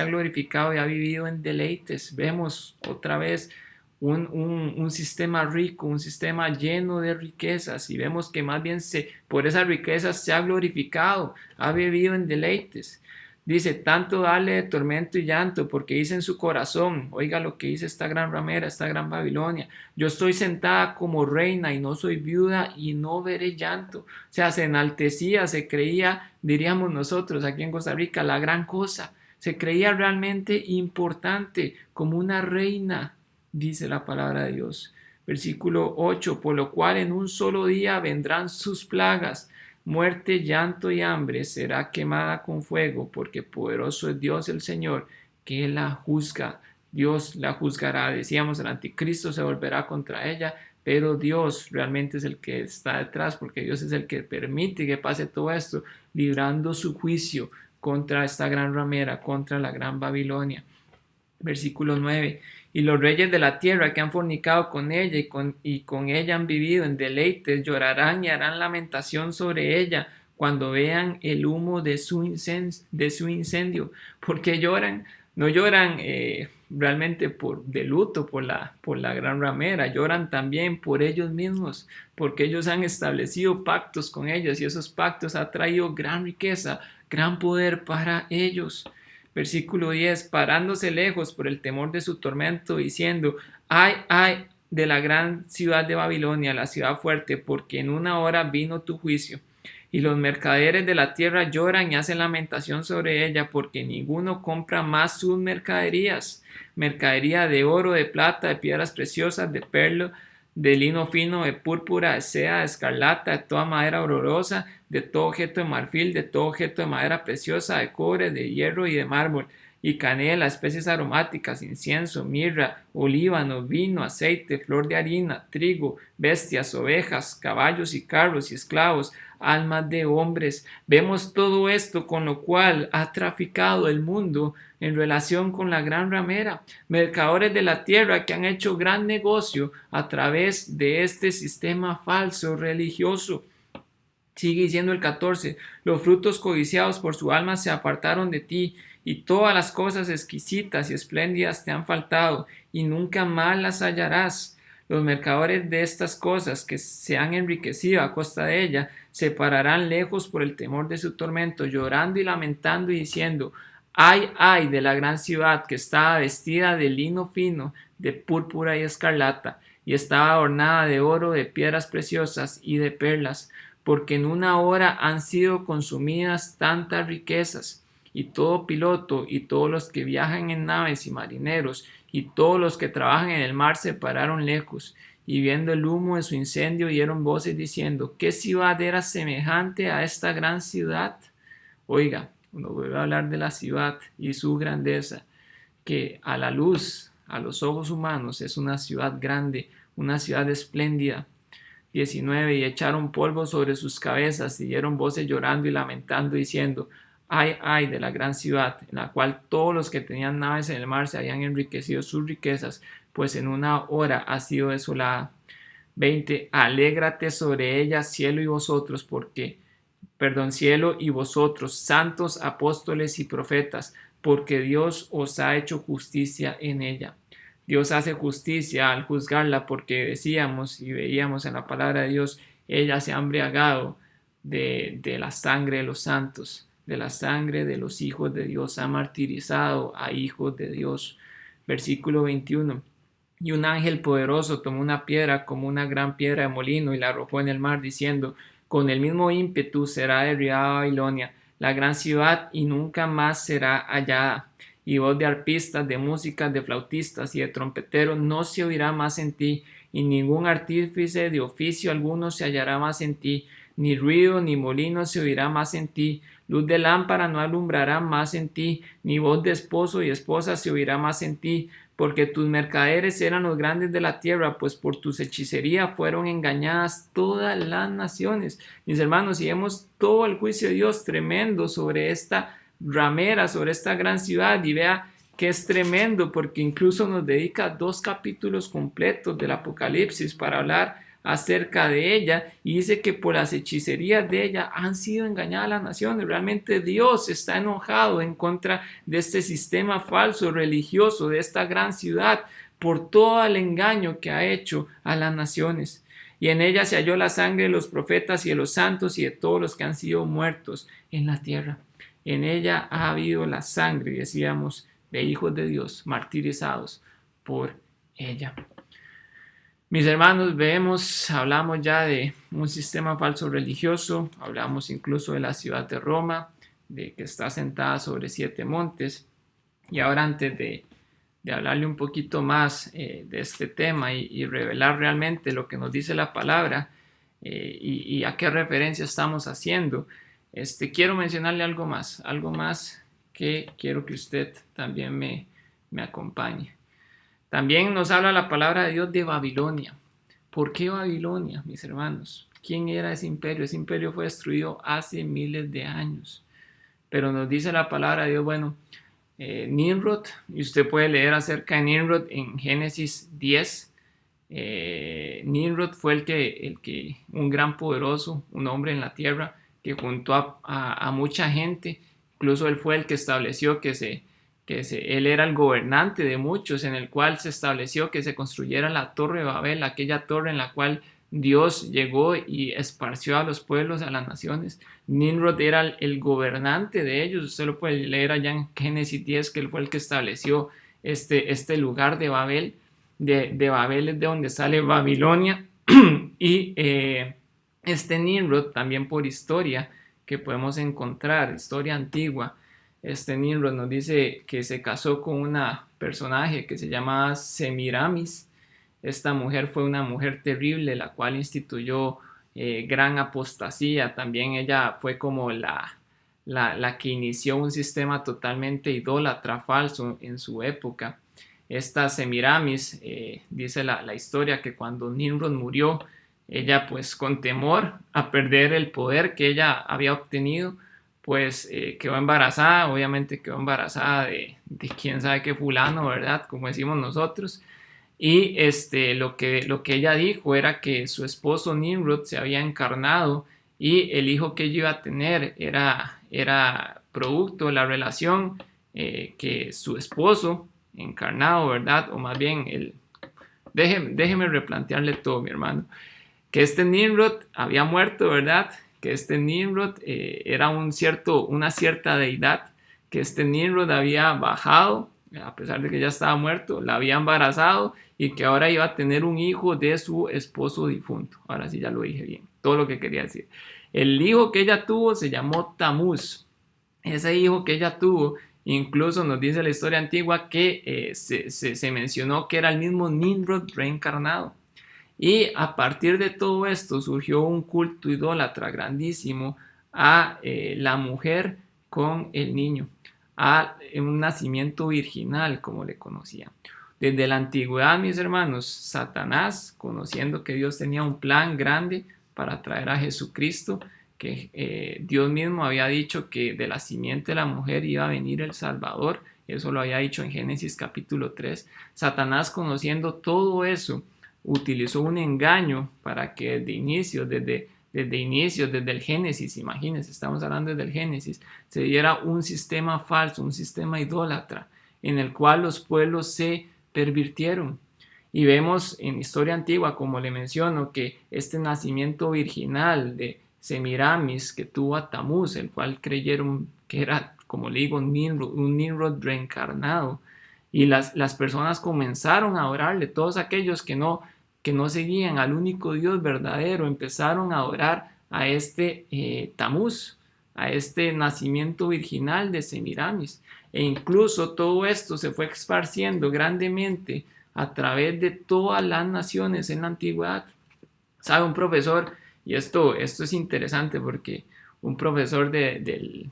glorificado y ha vivido en deleites. Vemos otra vez un sistema rico, un sistema lleno de riquezas, y vemos que más bien por esas riquezas se ha glorificado, ha vivido en deleites. Dice: tanto dale de tormento y llanto, porque dice en su corazón, oiga lo que dice esta gran ramera, esta gran Babilonia: yo estoy sentada como reina y no soy viuda y no veré llanto. O sea, se enaltecía, se creía, diríamos nosotros aquí en Costa Rica, la gran cosa. Se creía realmente importante, como una reina, dice la palabra de Dios. Versículo 8: por lo cual en un solo día vendrán sus plagas, muerte, llanto y hambre. Será quemada con fuego, porque poderoso es Dios el Señor, que la juzga. Dios la juzgará. Decíamos, el anticristo se volverá contra ella, pero Dios realmente es el que está detrás, porque Dios es el que permite que pase todo esto, librando su juicio contra esta gran ramera, contra la gran Babilonia. Versículo 9: y los reyes de la tierra que han fornicado con ella y con ella han vivido en deleites, llorarán y harán lamentación sobre ella cuando vean el humo de su incendio. ¿Por qué lloran? No lloran realmente de luto por la gran ramera, lloran también por ellos mismos, porque ellos han establecido pactos con ellos, y esos pactos han traído gran riqueza, gran poder para ellos. Versículo 10: parándose lejos por el temor de su tormento, diciendo: ay de la gran ciudad de Babilonia, la ciudad fuerte, porque en una hora vino tu juicio. Y los mercaderes de la tierra lloran y hacen lamentación sobre ella, porque ninguno compra más sus mercadería de oro, de plata, de piedras preciosas, de de lino fino, de púrpura, de seda, de escarlata, de toda madera olorosa, de todo objeto de marfil, de todo objeto de madera preciosa, de cobre, de hierro y de mármol, y canela, especies aromáticas, incienso, mirra, olíbano, vino, aceite, flor de harina, trigo, bestias, ovejas, caballos y carros y esclavos, almas de hombres. Vemos todo esto con lo cual ha traficado el mundo en relación con la gran ramera, mercadores de la tierra que han hecho gran negocio a través de este sistema falso religioso. Sigue diciendo el 14, los frutos codiciados por su alma se apartaron de ti, y todas las cosas exquisitas y espléndidas te han faltado, y nunca más las hallarás. Los mercadores de estas cosas que se han enriquecido a costa de ella se pararán lejos por el temor de su tormento, llorando y lamentando y diciendo, ay, ay de la gran ciudad que estaba vestida de lino fino, de púrpura y escarlata, y estaba adornada de oro, de piedras preciosas y de perlas, porque en una hora han sido consumidas tantas riquezas, y todo piloto y todos los que viajan en naves y marineros y todos los que trabajan en el mar se pararon lejos, y viendo el humo de su incendio dieron voces diciendo, ¿qué ciudad era semejante a esta gran ciudad? Oiga, uno vuelve a hablar de la ciudad y su grandeza, que a la luz, a los ojos humanos, es una ciudad grande, una ciudad espléndida. 19, y echaron polvo sobre sus cabezas y dieron voces llorando y lamentando diciendo, ay, ay de la gran ciudad, en la cual todos los que tenían naves en el mar se habían enriquecido sus riquezas, pues en una hora ha sido desolada. 20, alégrate sobre ella, cielo y vosotros, cielo y vosotros, santos apóstoles y profetas, porque Dios os ha hecho justicia en ella. Dios hace justicia al juzgarla, porque decíamos y veíamos en la palabra de Dios, ella se ha embriagado de la sangre de los santos, de la sangre de los hijos de Dios, ha martirizado a hijos de Dios. Versículo 21. Y un ángel poderoso tomó una piedra como una gran piedra de molino y la arrojó en el mar, diciendo, con el mismo ímpetu será derribada Babilonia, la gran ciudad, y nunca más será hallada. Y voz de arpistas, de músicas, de flautistas y de trompeteros no se oirá más en ti, y ningún artífice de oficio alguno se hallará más en ti, ni ruido ni molino se oirá más en ti, luz de lámpara no alumbrará más en ti, ni voz de esposo y esposa se oirá más en ti, porque tus mercaderes eran los grandes de la tierra, pues por tus hechicerías fueron engañadas todas las naciones. Mis hermanos, y vemos todo el juicio de Dios tremendo sobre esta ramera, sobre esta gran ciudad, y vea que es tremendo, porque incluso nos dedica 2 capítulos completos del Apocalipsis para hablar acerca de ella, y dice que por las hechicerías de ella han sido engañadas las naciones. Realmente Dios está enojado en contra de este sistema falso religioso, de esta gran ciudad, por todo el engaño que ha hecho a las naciones. Y en ella se halló la sangre de los profetas y de los santos y de todos los que han sido muertos en la tierra. En ella ha habido la sangre, decíamos, de hijos de Dios martirizados por ella. Mis hermanos, hablamos ya de un sistema falso religioso, hablamos incluso de la ciudad de Roma, de que está sentada sobre 7 montes. Y ahora antes de hablarle un poquito más de este tema y revelar realmente lo que nos dice la palabra y a qué referencia estamos haciendo, quiero mencionarle algo más que quiero que usted también me acompañe. También nos habla la palabra de Dios de Babilonia. ¿Por qué Babilonia, mis hermanos? ¿Quién era ese imperio? Ese imperio fue destruido hace miles de años. Pero nos dice la palabra de Dios, Nimrod, y usted puede leer acerca de Nimrod en Génesis 10. Nimrod fue un gran poderoso, un hombre en la tierra que juntó a mucha gente. Incluso él fue el que estableció él era el gobernante de muchos, en el cual se estableció que se construyera la Torre de Babel, aquella torre en la cual Dios llegó y esparció a los pueblos, a las naciones. Nimrod era el gobernante de ellos. Usted lo puede leer allá en Génesis 10, que él fue el que estableció este lugar de Babel. De Babel es de donde sale Babilonia. Y Nimrod, también por historia que podemos encontrar, historia antigua, Nimrod nos dice que se casó con una personaje que se llama Semiramis, Esta mujer fue una mujer terrible, la cual instituyó gran apostasía. También ella fue como la que inició un sistema totalmente idólatra, falso en su época. Esta Semiramis, dice la historia que cuando Nimrod murió, ella pues con temor a perder el poder que ella había obtenido, pues quedó embarazada. Obviamente quedó embarazada de quién sabe qué fulano, ¿verdad? Como decimos nosotros. Y lo que ella dijo era que su esposo Nimrod se había encarnado y el hijo que ella iba a tener era producto de la relación que su esposo encarnado, ¿verdad? O más bien, déjeme replantearle todo, mi hermano. Que este Nimrod había muerto, ¿verdad? Que este Nimrod era una cierta deidad, que este Nimrod había bajado, a pesar de que ya estaba muerto, la había embarazado y que ahora iba a tener un hijo de su esposo difunto. Ahora sí ya lo dije bien, todo lo que quería decir. El hijo que ella tuvo se llamó Tamuz. Ese hijo que ella tuvo, incluso nos dice la historia antigua que se mencionó que era el mismo Nimrod reencarnado. Y a partir de todo esto surgió un culto idólatra grandísimo a la mujer con el niño, a un nacimiento virginal, como le conocían. Desde la antigüedad, mis hermanos, Satanás, conociendo que Dios tenía un plan grande para traer a Jesucristo, que Dios mismo había dicho que de la simiente de la mujer iba a venir el Salvador, eso lo había dicho en Génesis capítulo 3. Satanás, conociendo todo eso, utilizó un engaño para que desde el Génesis, imagínense, estamos hablando desde el Génesis, se diera un sistema falso, un sistema idólatra, en el cual los pueblos se pervirtieron. Y vemos en historia antigua, como le menciono, que este nacimiento virginal de Semiramis que tuvo a Tamuz, el cual creyeron que era, como le digo, un Nimrod reencarnado. Y las personas comenzaron a adorarle, todos aquellos que no seguían al único Dios verdadero, empezaron a adorar a este Tamuz, a este nacimiento virginal de Semiramis. E incluso todo esto se fue esparciendo grandemente a través de todas las naciones en la antigüedad. ¿Sabe? Un profesor, y esto es interesante porque un profesor de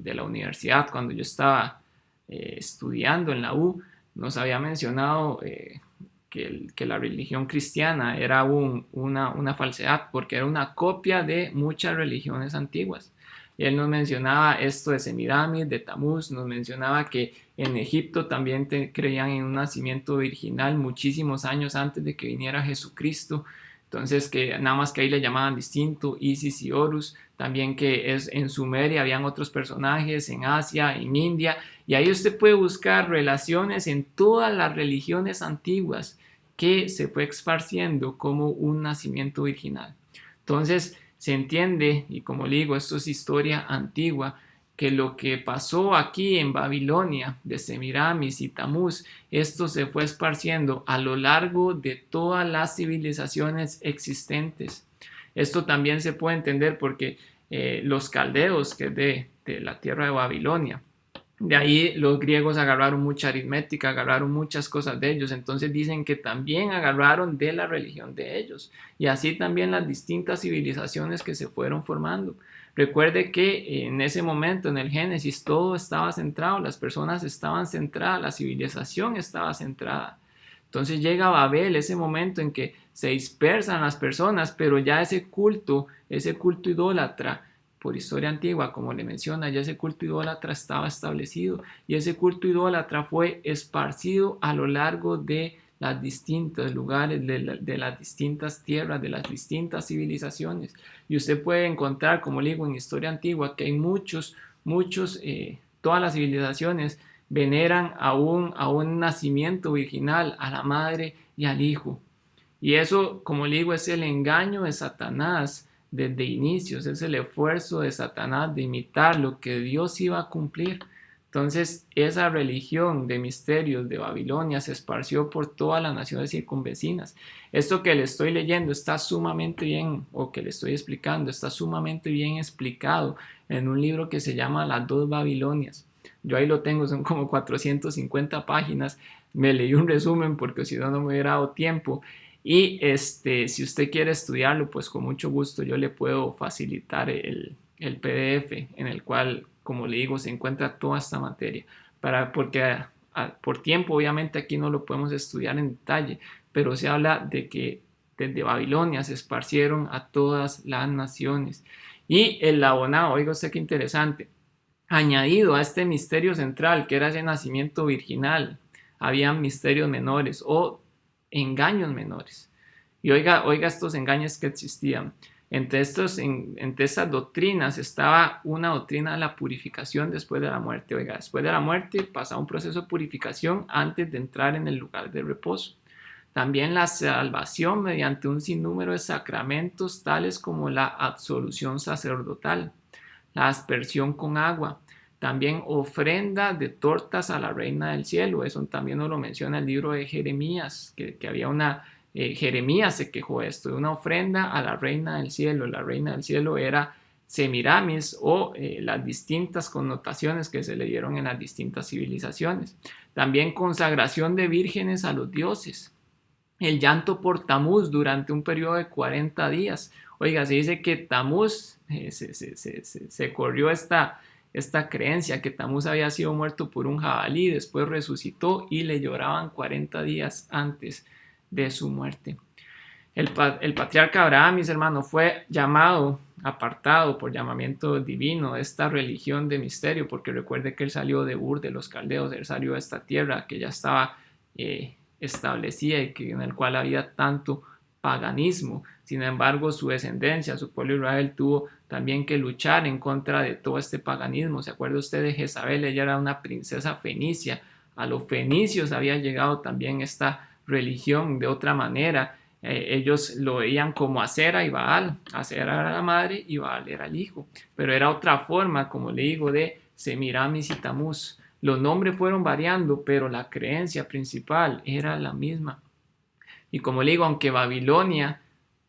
la universidad, cuando yo estaba estudiando en la U, nos había mencionado que la religión cristiana era una falsedad porque era una copia de muchas religiones antiguas. Y él nos mencionaba esto de Semiramis, de Tamuz, nos mencionaba que en Egipto también creían en un nacimiento virginal muchísimos años antes de que viniera Jesucristo. Entonces, que nada más que ahí le llamaban distinto, Isis y Horus. También que en Sumeria habían otros personajes, en Asia, en India. Y ahí usted puede buscar relaciones en todas las religiones antiguas que se fue esparciendo como un nacimiento virginal. Entonces, se entiende, y como le digo, esto es historia antigua, que lo que pasó aquí en Babilonia, de Semiramis y Tamuz, esto se fue esparciendo a lo largo de todas las civilizaciones existentes. Esto también se puede entender porque los caldeos, que es de la tierra de Babilonia, de ahí los griegos agarraron mucha aritmética, agarraron muchas cosas de ellos, entonces dicen que también agarraron de la religión de ellos y así también las distintas civilizaciones que se fueron formando. Recuerde que en ese momento, en el Génesis, todo estaba centrado, las personas estaban centradas, la civilización estaba centrada. Entonces llega Babel, ese momento en que se dispersan las personas, pero ya ese culto idólatra, por historia antigua, como le menciona, ya ese culto idólatra estaba establecido y ese culto idólatra fue esparcido a lo largo de los distintos lugares, de las distintas tierras, de las distintas civilizaciones. Y usted puede encontrar, como le digo, en historia antigua, que hay todas las civilizaciones veneran a un nacimiento virginal, a la madre y al hijo. Y eso, como le digo, es el engaño de Satanás desde inicios, es el esfuerzo de Satanás de imitar lo que Dios iba a cumplir. Entonces, esa religión de misterios de Babilonia se esparció por todas las naciones circunvecinas. Esto que le estoy leyendo está sumamente bien, o que le estoy explicando, está sumamente bien explicado en un libro que se llama Las dos Babilonias. Yo ahí lo tengo, son como 450 páginas. me leí un resumen porque si no, no me hubiera dado tiempo. Y si usted quiere estudiarlo, pues con mucho gusto yo le puedo facilitar el PDF en el cual, como le digo, se encuentra toda esta materia. Porque por tiempo, obviamente, aquí no lo podemos estudiar en detalle, pero se habla de que desde Babilonia se esparcieron a todas las naciones. Y el abonado, oiga usted qué interesante, añadido a este misterio central, que era ese nacimiento virginal, habían misterios menores o engaños menores. Y oiga estos engaños que existían. Entre estas doctrinas estaba una doctrina de la purificación después de la muerte. Oiga, después de la muerte pasaba un proceso de purificación antes de entrar en el lugar de reposo. También la salvación mediante un sinnúmero de sacramentos tales como la absolución sacerdotal, la aspersión con agua, también ofrenda de tortas a la reina del cielo. Eso también nos lo menciona el libro de Jeremías, que había Jeremías se quejó de esto, de una ofrenda a la reina del cielo. La reina del cielo era Semiramis o las distintas connotaciones que se le dieron en las distintas civilizaciones. También consagración de vírgenes a los dioses. El llanto por Tamuz durante un periodo de 40 días. Oiga, se dice que Tamuz, se corrió esta creencia que Tamuz había sido muerto por un jabalí, después resucitó y le lloraban 40 días antes de su muerte. El patriarca Abraham, mis hermanos, fue llamado, apartado por llamamiento divino de esta religión de misterio, porque recuerde que él salió de Ur de los Caldeos, él salió de esta tierra que ya estaba establecida y en el cual había tanto paganismo. Sin embargo, su descendencia, su pueblo Israel, tuvo también que luchar en contra de todo este paganismo. ¿Se acuerda usted de Jezabel? Ella era una princesa fenicia. A los fenicios había llegado también esta religión de otra manera. Ellos lo veían como Acera y Baal. Acera era la madre y Baal era el hijo. Pero era otra forma, como le digo, de Semiramis y Tamuz. Los nombres fueron variando, pero la creencia principal era la misma. Y como le digo, aunque Babilonia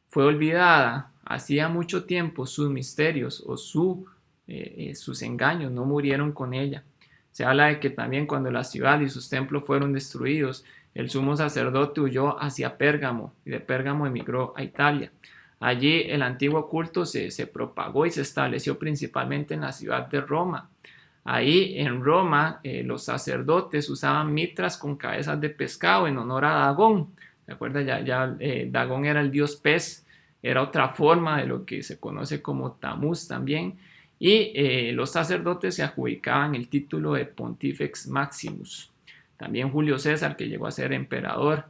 fue olvidada hacía mucho tiempo, sus misterios o sus engaños no murieron con ella. Se habla de que también cuando la ciudad y sus templos fueron destruidos, el sumo sacerdote huyó hacia Pérgamo y de Pérgamo emigró a Italia. Allí el antiguo culto se propagó y se estableció principalmente en la ciudad de Roma. Ahí en Roma los sacerdotes usaban mitras con cabezas de pescado en honor a Dagón. ¿Se acuerda? Dagón era el dios pez, era otra forma de lo que se conoce como Tamuz también. Y los sacerdotes se adjudicaban el título de Pontifex Maximus. También Julio César, que llegó a ser emperador,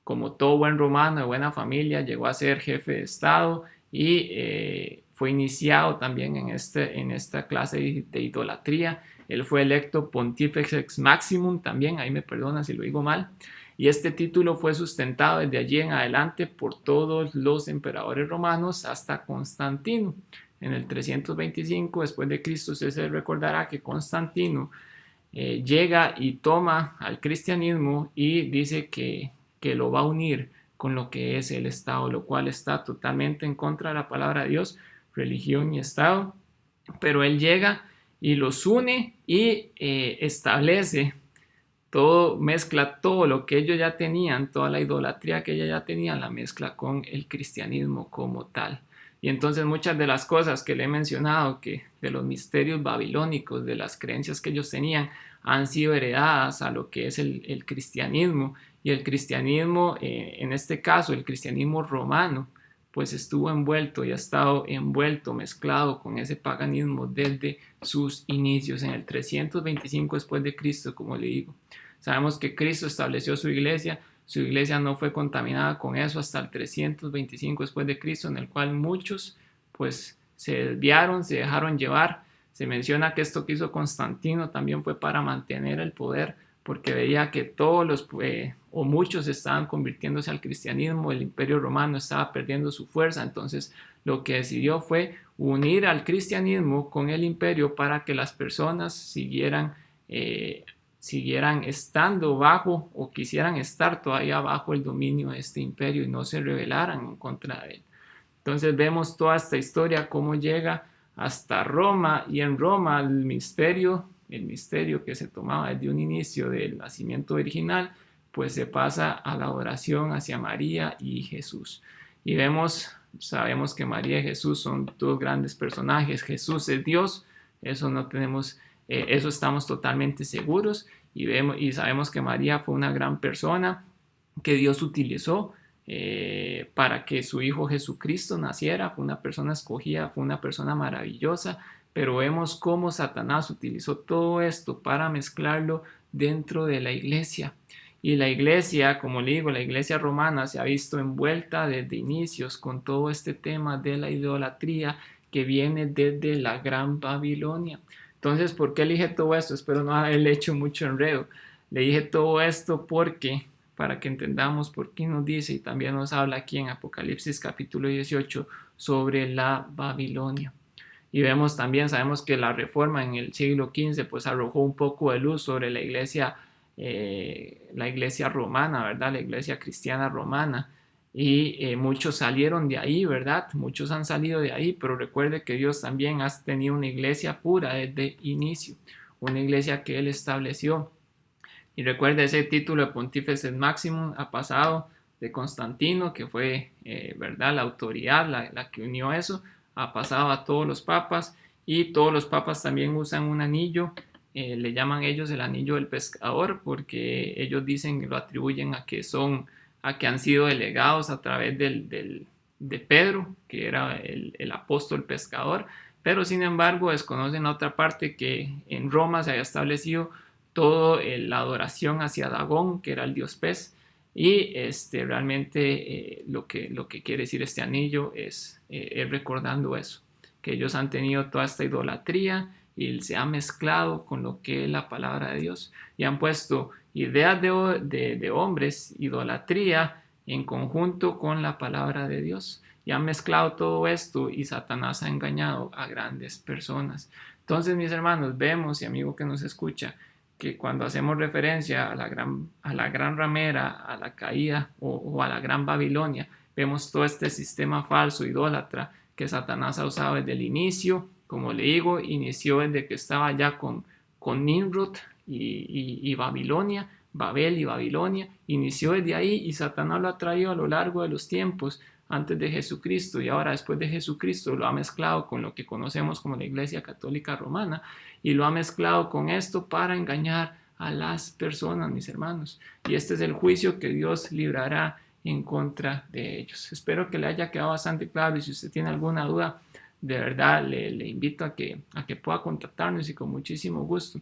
como todo buen romano de buena familia, llegó a ser jefe de Estado y fue iniciado también en esta clase de idolatría. Él fue electo Pontifex Maximum también, ahí me perdona si lo digo mal. Y este título fue sustentado desde allí en adelante por todos los emperadores romanos hasta Constantino. En el 325 después de Cristo, usted se recordará que Constantino llega y toma al cristianismo y dice que lo va a unir con lo que es el Estado, lo cual está totalmente en contra de la palabra de Dios, religión y Estado. Pero él llega y los une y establece todo, mezcla todo lo que ellos ya tenían, toda la idolatría que ellos ya tenían, la mezcla con el cristianismo como tal. Y entonces muchas de las cosas que le he mencionado, que de los misterios babilónicos, de las creencias que ellos tenían, han sido heredadas a lo que es el cristianismo. Y el cristianismo, en este caso, el cristianismo romano, pues estuvo envuelto y ha estado envuelto, mezclado con ese paganismo desde sus inicios, en el 325 después de Cristo, como le digo. Sabemos que Cristo estableció su iglesia no fue contaminada con eso hasta el 325 después de Cristo, en el cual muchos pues se desviaron, se dejaron llevar. Se menciona que esto que hizo Constantino también fue para mantener el poder, porque veía que todos o muchos estaban convirtiéndose al cristianismo, el imperio romano estaba perdiendo su fuerza, entonces lo que decidió fue unir al cristianismo con el imperio para que las personas siguieran estando bajo o quisieran estar todavía bajo el dominio de este imperio y no se rebelaran en contra de él. Entonces vemos toda esta historia, cómo llega hasta Roma, y en Roma el misterio el misterio que se tomaba desde un inicio del nacimiento virginal, pues se pasa a la adoración hacia María y Jesús. Y sabemos que María y Jesús son dos grandes personajes. Jesús es Dios, eso no tenemos, eso estamos totalmente seguros. Y sabemos que María fue una gran persona que Dios utilizó para que su Hijo Jesucristo naciera. Fue una persona escogida, fue una persona maravillosa, pero vemos cómo Satanás utilizó todo esto para mezclarlo dentro de la iglesia. Y la iglesia, como le digo, la iglesia romana se ha visto envuelta desde inicios con todo este tema de la idolatría que viene desde la Gran Babilonia. Entonces, ¿por qué elige todo esto? Espero no haberle hecho mucho enredo. Le dije todo esto porque, para que entendamos por qué nos dice, y también nos habla aquí en Apocalipsis capítulo 18 sobre la Babilonia. Y vemos también, sabemos que la reforma en el siglo XV pues arrojó un poco de luz sobre la iglesia romana, ¿verdad? La iglesia cristiana romana. Y muchos salieron de ahí, ¿verdad? Muchos han salido de ahí, pero recuerde que Dios también ha tenido una iglesia pura desde inicio, una iglesia que Él estableció. Y recuerde, ese título de Pontífice Máximo ha pasado de Constantino, que fue, ¿verdad?, la autoridad, la que unió eso, ha pasado a todos los papas, y todos los papas también usan un anillo, le llaman ellos el anillo del pescador, porque ellos dicen, lo atribuyen a que han sido delegados a través de Pedro, que era el apóstol pescador, pero sin embargo desconocen otra parte, que en Roma se había establecido toda la adoración hacia Dagón, que era el dios pez, y realmente lo que quiere decir este anillo es recordando eso, que ellos han tenido toda esta idolatría y se ha mezclado con lo que es la palabra de Dios, y han puesto ideas de hombres, idolatría, en conjunto con la palabra de Dios, y han mezclado todo esto, y Satanás ha engañado a grandes personas. Entonces, mis hermanos, vemos, y amigo que nos escucha, que cuando hacemos referencia a la gran ramera, a la caída o a la gran Babilonia, vemos todo este sistema falso, idólatra, que Satanás ha usado desde el inicio. Como le digo, inició desde que estaba ya con Nimrod y Babilonia, Babel y Babilonia, inició desde ahí, y Satanás lo ha traído a lo largo de los tiempos antes de Jesucristo, y ahora después de Jesucristo lo ha mezclado con lo que conocemos como la Iglesia Católica Romana, y lo ha mezclado con esto para engañar a las personas, mis hermanos. Y este es el juicio que Dios librará en contra de ellos. Espero que le haya quedado bastante claro, y si usted tiene alguna duda, de verdad le invito a que pueda contactarnos, y con muchísimo gusto.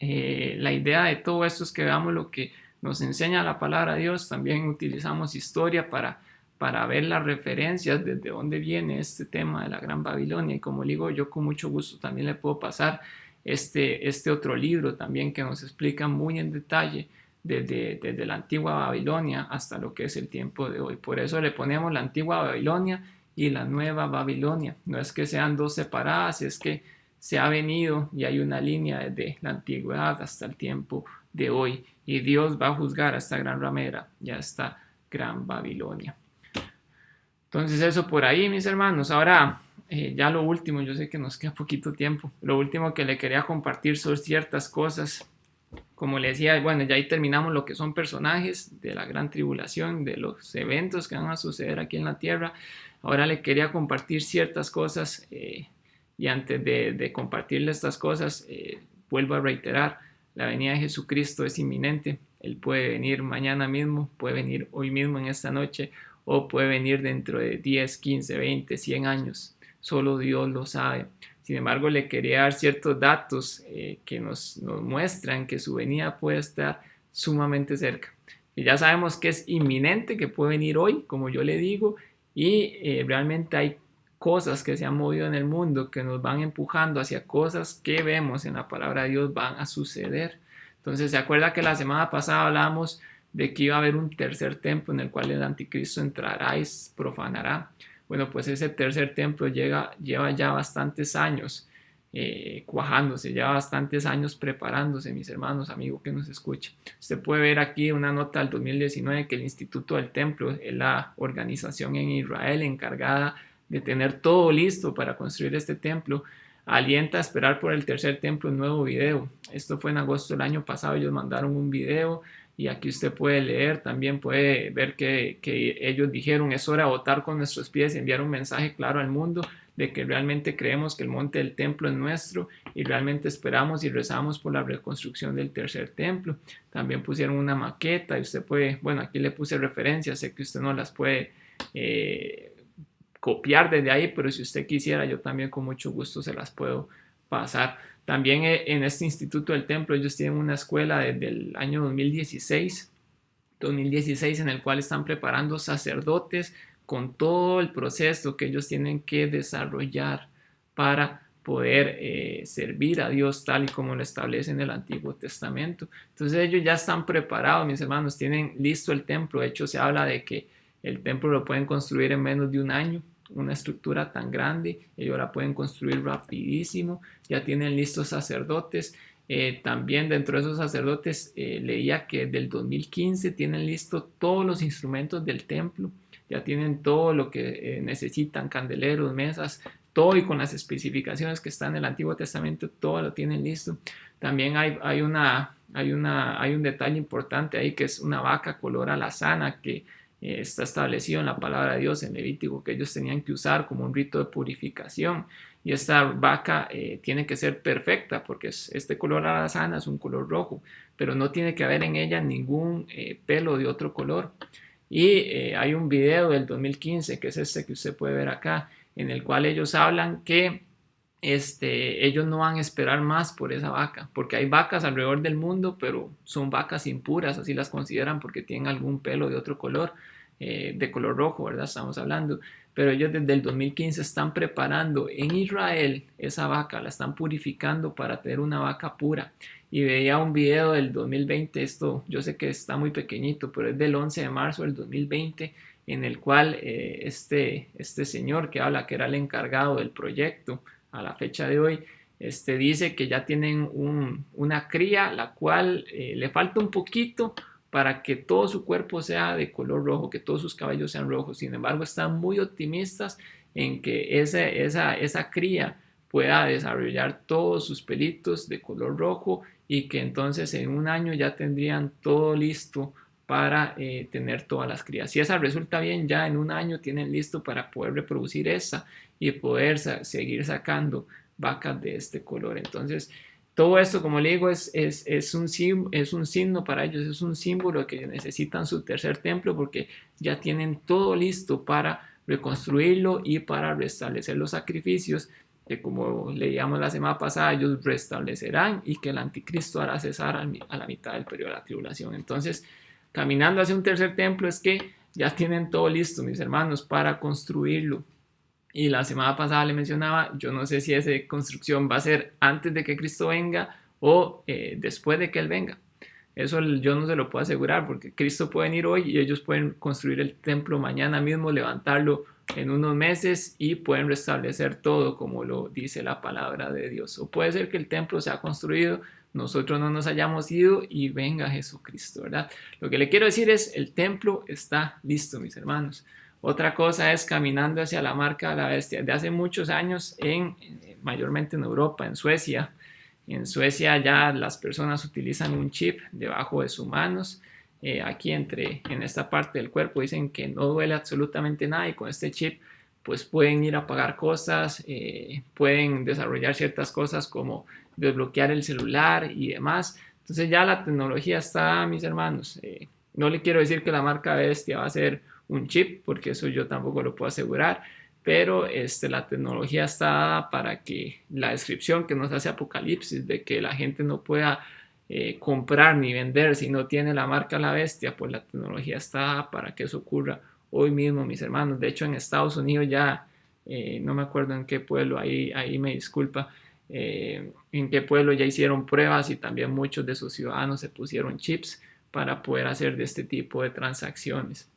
La idea de todo esto es que veamos lo que nos enseña la palabra de Dios. También utilizamos historia para ver las referencias desde dónde viene este tema de la Gran Babilonia, y como digo, yo con mucho gusto también le puedo pasar este otro libro también, que nos explica muy en detalle desde la antigua Babilonia hasta lo que es el tiempo de hoy. Por eso le ponemos la antigua Babilonia y la nueva Babilonia. No es que sean dos separadas, es que se ha venido y hay una línea desde la antigüedad hasta el tiempo de hoy, y Dios va a juzgar a esta gran ramera y a esta gran Babilonia. Entonces eso por ahí, mis hermanos. Ahora ya lo último, yo sé que nos queda poquito tiempo, lo último que le quería compartir son ciertas cosas. Como le decía, bueno, ya ahí terminamos lo que son personajes de la gran tribulación, de los eventos que van a suceder aquí en la tierra. Ahora le quería compartir ciertas cosas, y antes de compartirle estas cosas, vuelvo a reiterar, la venida de Jesucristo es inminente. Él puede venir mañana mismo, puede venir hoy mismo en esta noche, o puede venir dentro de 10, 15, 20, 100 años. Solo Dios lo sabe. Sin embargo, le quería dar ciertos datos que nos muestran que su venida puede estar sumamente cerca. Y ya sabemos que es inminente, que puede venir hoy, como yo le digo, y realmente hay cosas que se han movido en el mundo que nos van empujando hacia cosas que vemos en la palabra de Dios van a suceder. Entonces, ¿se acuerda que la semana pasada hablamos de que iba a haber un tercer templo en el cual el anticristo entrará y profanará? Bueno, pues ese tercer templo lleva ya bastantes años cuajándose, lleva bastantes años preparándose, mis hermanos, amigos que nos escucha. Usted puede ver aquí una nota del 2019 que el Instituto del Templo es la organización en Israel encargada de tener todo listo para construir este templo. alienta a esperar por el tercer templo un nuevo video. Esto fue en agosto del año pasado, ellos mandaron un video y aquí usted puede leer, también puede ver que ellos dijeron: es hora de votar con nuestros pies y enviar un mensaje claro al mundo de que realmente creemos que el monte del templo es nuestro y realmente esperamos y rezamos por la reconstrucción del tercer templo. También pusieron una maqueta y usted puede, bueno, aquí le puse referencias, sé que usted no las puede copiar desde ahí, pero si usted quisiera, yo también con mucho gusto se las puedo pasar. También en este Instituto del Templo ellos tienen una escuela desde el año 2016 en el cual están preparando sacerdotes con todo el proceso que ellos tienen que desarrollar para poder servir a Dios tal y como lo establece en el Antiguo Testamento. Entonces ellos ya están preparados, mis hermanos, tienen listo el templo. De hecho, se habla de que el templo lo pueden construir en menos de un año. Una estructura tan grande, ellos la pueden construir rapidísimo, ya tienen listos sacerdotes. También dentro de esos sacerdotes leía que del 2015 tienen listo todos los instrumentos del templo, ya tienen todo lo que necesitan, candeleros, mesas, todo, y con las especificaciones que están en el Antiguo Testamento, todo lo tienen listo. También hay un detalle importante ahí, que es una vaca color alazana que está establecido en la palabra de Dios en Levítico, que ellos tenían que usar como un rito de purificación. Y esta vaca tiene que ser perfecta, porque este color alazana es un color rojo, pero no tiene que haber en ella ningún pelo de otro color. Y hay un video del 2015, que es este que usted puede ver acá, en el cual ellos hablan que ellos no van a esperar más por esa vaca, porque hay vacas alrededor del mundo, pero son vacas impuras, así las consideran, porque tienen algún pelo de otro color, de color rojo, ¿verdad? Estamos hablando. Pero ellos desde el 2015 están preparando en Israel esa vaca, la están purificando para tener una vaca pura. Y veía un video del 2020, esto yo sé que está muy pequeñito, pero es del 11 de marzo del 2020, en el cual este señor que habla, que era el encargado del proyecto a la fecha de hoy, dice que ya tienen una cría, la cual le falta un poquito para que todo su cuerpo sea de color rojo, que todos sus cabellos sean rojos. Sin embargo, están muy optimistas en que esa cría pueda desarrollar todos sus pelitos de color rojo y que entonces en un año ya tendrían todo listo para tener todas las crías. Si esa resulta bien, ya en un año tienen listo para poder reproducir esa y poder seguir sacando vacas de este color. Entonces, todo esto, como le digo, es un signo para ellos, es un símbolo que necesitan su tercer templo, porque ya tienen todo listo para reconstruirlo y para restablecer los sacrificios que, como leíamos la semana pasada, ellos restablecerán, y que el anticristo hará cesar a la mitad del periodo de la tribulación. Entonces, caminando hacia un tercer templo es que ya tienen todo listo, mis hermanos, para construirlo. Y la semana pasada le mencionaba, yo no sé si esa construcción va a ser antes de que Cristo venga o después de que Él venga. Eso yo no se lo puedo asegurar, porque Cristo puede venir hoy y ellos pueden construir el templo mañana mismo, levantarlo en unos meses y pueden restablecer todo como lo dice la palabra de Dios. O puede ser que el templo sea construido, nosotros no nos hayamos ido y venga Jesucristo, ¿verdad? Lo que le quiero decir es, el templo está listo, mis hermanos. Otra cosa es caminando hacia la marca de la bestia. De hace muchos años, mayormente en Europa, en Suecia. En Suecia ya las personas utilizan un chip debajo de sus manos. Aquí en esta parte del cuerpo dicen que no duele absolutamente nada, y con este chip pues pueden ir a pagar cosas, pueden desarrollar ciertas cosas como desbloquear el celular y demás. Entonces ya la tecnología está, mis hermanos. No le quiero decir que la marca bestia va a ser un chip, porque eso yo tampoco lo puedo asegurar, pero la tecnología está dada para que la descripción que nos hace Apocalipsis de que la gente no pueda comprar ni vender si no tiene la marca la bestia, pues la tecnología está dada para que eso ocurra hoy mismo, mis hermanos. De hecho, en Estados Unidos ya, no me acuerdo en qué pueblo, ahí me disculpa, en qué pueblo ya hicieron pruebas y también muchos de sus ciudadanos se pusieron chips para poder hacer de este tipo de transacciones.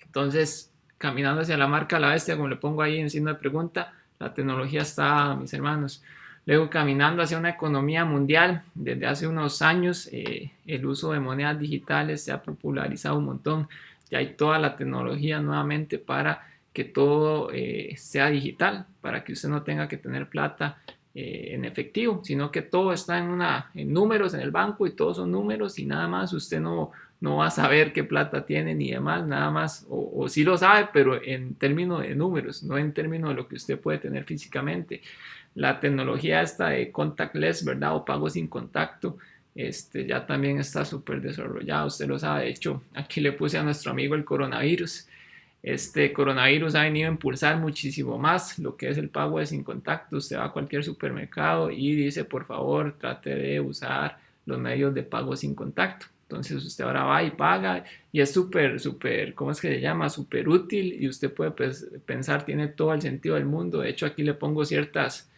Entonces, caminando hacia la marca la bestia, como le pongo ahí en signo de pregunta, la tecnología está, mis hermanos. Luego, caminando hacia una economía mundial, desde hace unos años el uso de monedas digitales se ha popularizado un montón. Ya hay toda la tecnología nuevamente para que todo sea digital, para que usted no tenga que tener plata en efectivo, sino que todo está en números en el banco y todos son números y nada más. Usted no va a saber qué plata tiene ni demás, nada más, o sí lo sabe, pero en términos de números, no en términos de lo que usted puede tener físicamente. La tecnología esta de contactless, ¿verdad? O pago sin contacto, ya también está súper desarrollado, usted lo sabe. De hecho, aquí le puse a nuestro amigo el coronavirus. Este coronavirus ha venido a impulsar muchísimo más lo que es el pago de sin contacto. Usted va a cualquier supermercado y dice, por favor, trate de usar los medios de pago sin contacto. Entonces usted ahora va y paga y es súper, ¿cómo es que se llama? Súper útil y usted puede pensar, tiene todo el sentido del mundo. De hecho, aquí le pongo ciertas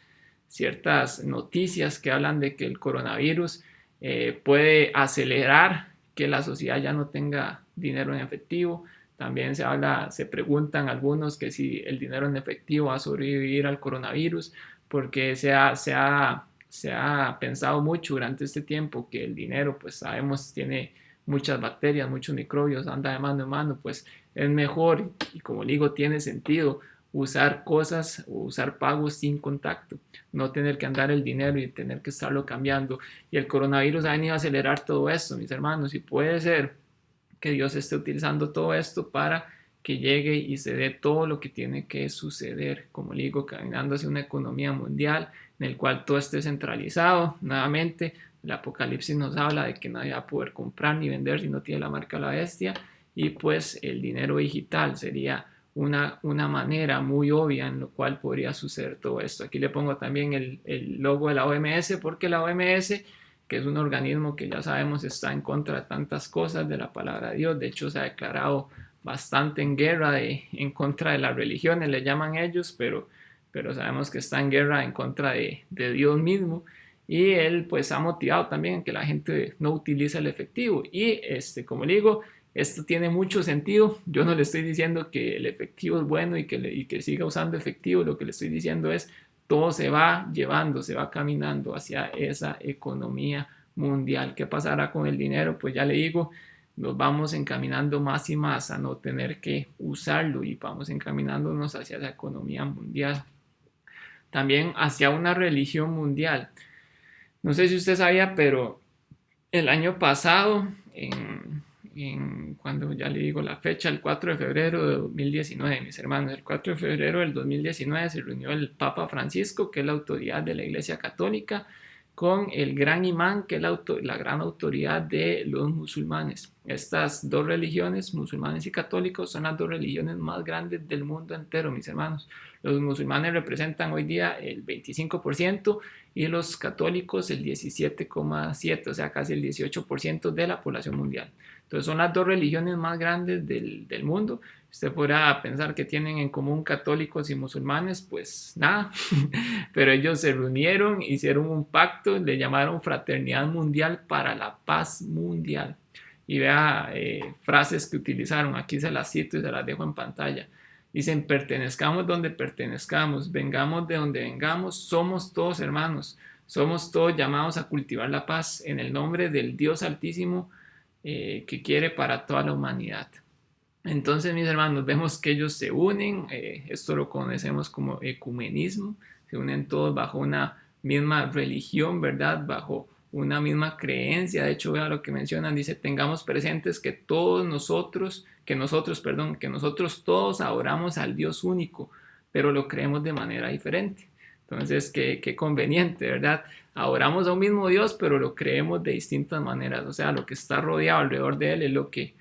noticias que hablan de que el coronavirus puede acelerar que la sociedad ya no tenga dinero en efectivo. También se preguntan algunos que si el dinero en efectivo va a sobrevivir al coronavirus, porque se ha pensado mucho durante este tiempo que el dinero, pues sabemos, tiene muchas bacterias, muchos microbios, anda de mano en mano, pues es mejor y como digo, tiene sentido usar cosas o usar pagos sin contacto, no tener que andar el dinero y tener que estarlo cambiando. Y el coronavirus ha venido a acelerar todo esto, mis hermanos, y puede ser que Dios esté utilizando todo esto para que llegue y se dé todo lo que tiene que suceder, como le digo, caminando hacia una economía mundial en el cual todo esté centralizado. Nuevamente, el Apocalipsis nos habla de que nadie va a poder comprar ni vender si no tiene la marca de la bestia, y pues el dinero digital sería una manera muy obvia en lo cual podría suceder todo esto. Aquí le pongo también el logo de la OMS, porque la OMS, que es un organismo que ya sabemos está en contra de tantas cosas de la palabra de Dios, de hecho se ha declarado bastante en guerra en contra de las religiones, le llaman ellos, pero sabemos que está en guerra en contra de Dios mismo, y él pues ha motivado también a que la gente no utilice el efectivo. Y como le digo, esto tiene mucho sentido. Yo no le estoy diciendo que el efectivo es bueno y que siga usando efectivo. Lo que le estoy diciendo es todo se va llevando, se va caminando hacia esa economía mundial. ¿Qué pasará con el dinero? Pues ya le digo, nos vamos encaminando más y más a no tener que usarlo y vamos encaminándonos hacia la economía mundial. También hacia una religión mundial. No sé si usted sabía, pero el año pasado, cuando ya le digo la fecha, el 4 de febrero de 2019, mis hermanos, el 4 de febrero del 2019 se reunió el Papa Francisco, que es la autoridad de la Iglesia Católica, con el gran imán, que es la gran autoridad de los musulmanes. Estas dos religiones, musulmanes y católicos, son las dos religiones más grandes del mundo entero, mis hermanos. Los musulmanes representan hoy día el 25% y los católicos el 17,7%, o sea, casi el 18% de la población mundial. Entonces son las dos religiones más grandes del mundo. Usted podrá pensar que tienen en común católicos y musulmanes, pues nada, pero ellos se reunieron, hicieron un pacto, le llamaron Fraternidad Mundial para la Paz Mundial. Y vea frases que utilizaron, aquí se las cito y se las dejo en pantalla. Dicen, pertenezcamos donde pertenezcamos, vengamos de donde vengamos, somos todos hermanos, somos todos llamados a cultivar la paz en el nombre del Dios Altísimo que quiere para toda la humanidad. Entonces, mis hermanos, vemos que ellos se unen, esto lo conocemos como ecumenismo, se unen todos bajo una misma religión, ¿verdad? Bajo una misma creencia. De hecho, vea lo que mencionan, dice, tengamos presentes que nosotros todos adoramos al Dios único, pero lo creemos de manera diferente. Entonces, qué conveniente, ¿verdad? Adoramos a un mismo Dios, pero lo creemos de distintas maneras. O sea, lo que está rodeado alrededor de él es lo que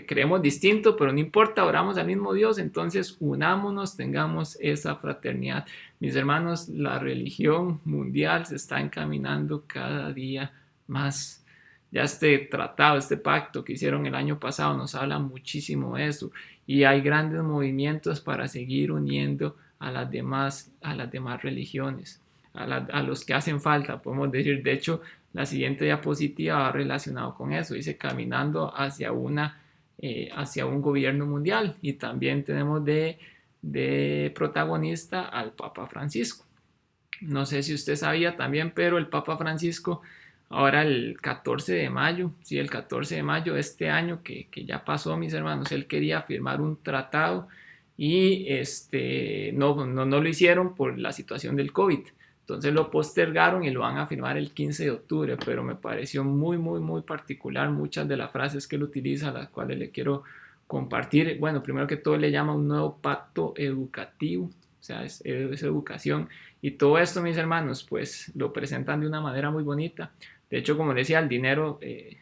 creemos distinto, pero no importa, oramos al mismo Dios, entonces unámonos, tengamos esa fraternidad. Mis hermanos, la religión mundial se está encaminando cada día más. Ya este tratado, este pacto que hicieron el año pasado nos habla muchísimo de eso, y hay grandes movimientos para seguir uniendo a las demás religiones, a los que hacen falta, podemos decir. De hecho, la siguiente diapositiva va relacionado con eso, dice caminando hacia un gobierno mundial, y también tenemos de protagonista al Papa Francisco. No sé si usted sabía también, pero el Papa Francisco ahora el 14 de mayo, sí, el 14 de mayo de este año que ya pasó, mis hermanos, él quería firmar un tratado y no lo hicieron por la situación del COVID. Entonces lo postergaron y lo van a firmar el 15 de octubre, pero me pareció muy particular muchas de las frases que él utiliza, las cuales le quiero compartir. Bueno, primero que todo le llama un nuevo pacto educativo, o sea, es educación. Y todo esto, mis hermanos, pues lo presentan de una manera muy bonita. De hecho, como decía, el dinero,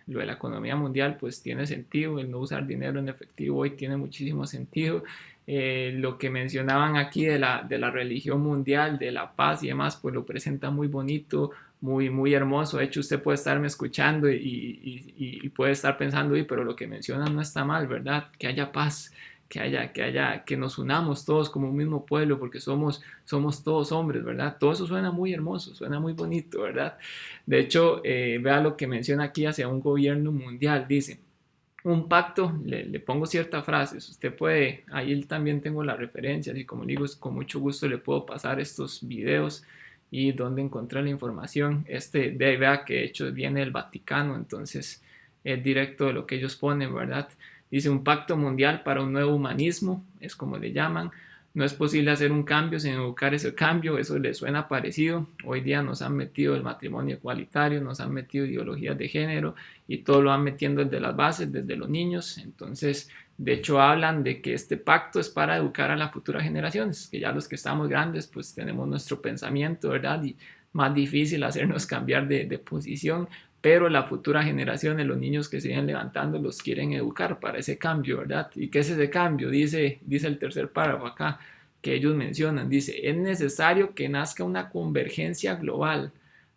lo de la economía mundial, pues tiene sentido. El no usar dinero en efectivo hoy tiene muchísimo sentido. Lo que mencionaban aquí de la religión mundial, de la paz y demás, pues lo presenta muy bonito, muy hermoso. De hecho, usted puede estarme escuchando y puede estar pensando, pero lo que mencionan no está mal, ¿verdad? Que haya paz, que nos unamos todos como un mismo pueblo, porque somos todos hombres, ¿verdad? Todo eso suena muy hermoso, suena muy bonito, ¿verdad? De hecho, vea lo que menciona aquí hacia un gobierno mundial, dice, un pacto, le pongo ciertas frases, usted puede, ahí también tengo las referencias y como digo, con mucho gusto le puedo pasar estos videos y donde encontré la información. De ahí vea que de hecho viene del Vaticano, entonces es directo de lo que ellos ponen, ¿verdad? Dice un pacto mundial para un nuevo humanismo, es como le llaman. No es posible hacer un cambio sin educar ese cambio, eso le suena parecido. Hoy día nos han metido el matrimonio igualitario, nos han metido ideologías de género y todo lo van metiendo desde las bases, desde los niños. Entonces, de hecho, hablan de que este pacto es para educar a las futuras generaciones, que ya los que estamos grandes, pues tenemos nuestro pensamiento, ¿verdad? Y más difícil hacernos cambiar de posición, pero la futura generación, los niños que siguen levantando, los quieren educar para ese cambio, ¿verdad? ¿Y qué es ese cambio? Dice el tercer párrafo acá, que ellos mencionan, dice, es necesario que nazca una convergencia global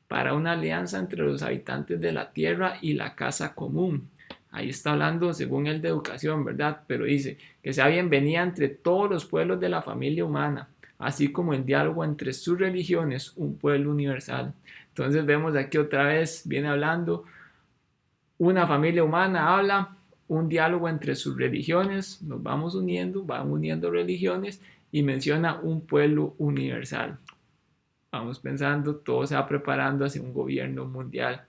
para una alianza entre los habitantes de la tierra y la casa común. Ahí está hablando según él de educación, ¿verdad? Pero dice que sea bienvenida entre todos los pueblos de la familia humana, así como el diálogo entre sus religiones, un pueblo universal. Entonces vemos aquí otra vez, viene hablando, una familia humana habla, un diálogo entre sus religiones, nos vamos uniendo, van uniendo religiones y menciona un pueblo universal. Vamos pensando, todo se va preparando hacia un gobierno mundial.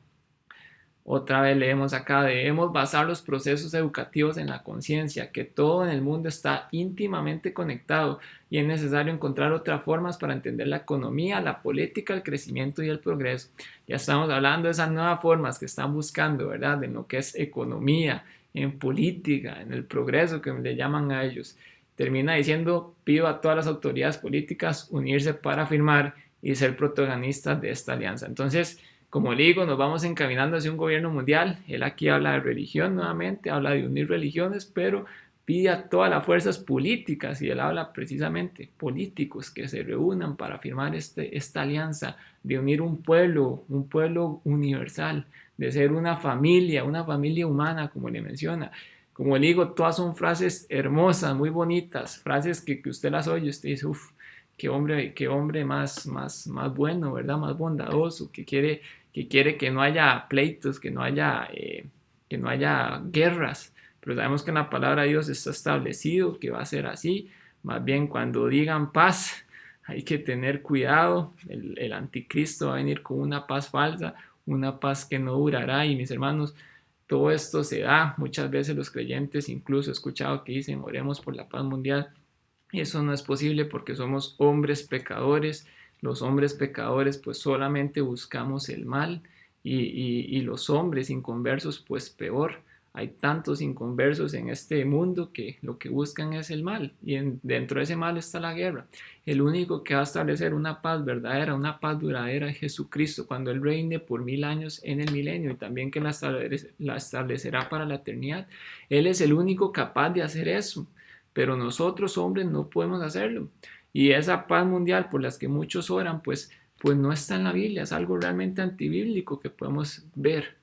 Otra vez leemos acá, debemos basar los procesos educativos en la conciencia, que todo en el mundo está íntimamente conectado y es necesario encontrar otras formas para entender la economía, la política, el crecimiento y el progreso. Ya estamos hablando de esas nuevas formas que están buscando, ¿verdad? En lo que es economía, en política, en el progreso que le llaman a ellos. Termina diciendo, pido a todas las autoridades políticas unirse para firmar y ser protagonistas de esta alianza. Entonces, como le digo, nos vamos encaminando hacia un gobierno mundial. Él aquí habla de religión nuevamente, habla de unir religiones, pero pide a todas las fuerzas políticas, y él habla precisamente políticos que se reúnan para firmar esta alianza de unir un pueblo universal, de ser una familia humana, como le menciona. Como le digo, todas son frases hermosas, muy bonitas, frases que usted las oye y usted dice, uff, qué hombre más bueno, ¿verdad? Más bondadoso, que no haya pleitos, que no haya guerras. Pero sabemos que en la palabra de Dios está establecido que va a ser así. Más bien cuando digan paz, hay que tener cuidado. El anticristo va a venir con una paz falsa, una paz que no durará. Y mis hermanos, todo esto se da. Muchas veces los creyentes, incluso he escuchado que dicen, oremos por la paz mundial. Eso no es posible porque somos hombres pecadores. Los hombres pecadores pues solamente buscamos el mal y los hombres inconversos pues peor. Hay tantos inconversos en este mundo que lo que buscan es el mal y dentro de ese mal está la guerra. El único que va a establecer una paz verdadera, una paz duradera es Jesucristo cuando Él reine por 1000 años en el milenio y también que la establecerá para la eternidad. Él es el único capaz de hacer eso, pero nosotros hombres no podemos hacerlo. Y esa paz mundial por las que muchos oran, pues no está en la Biblia, es algo realmente antibíblico que podemos ver.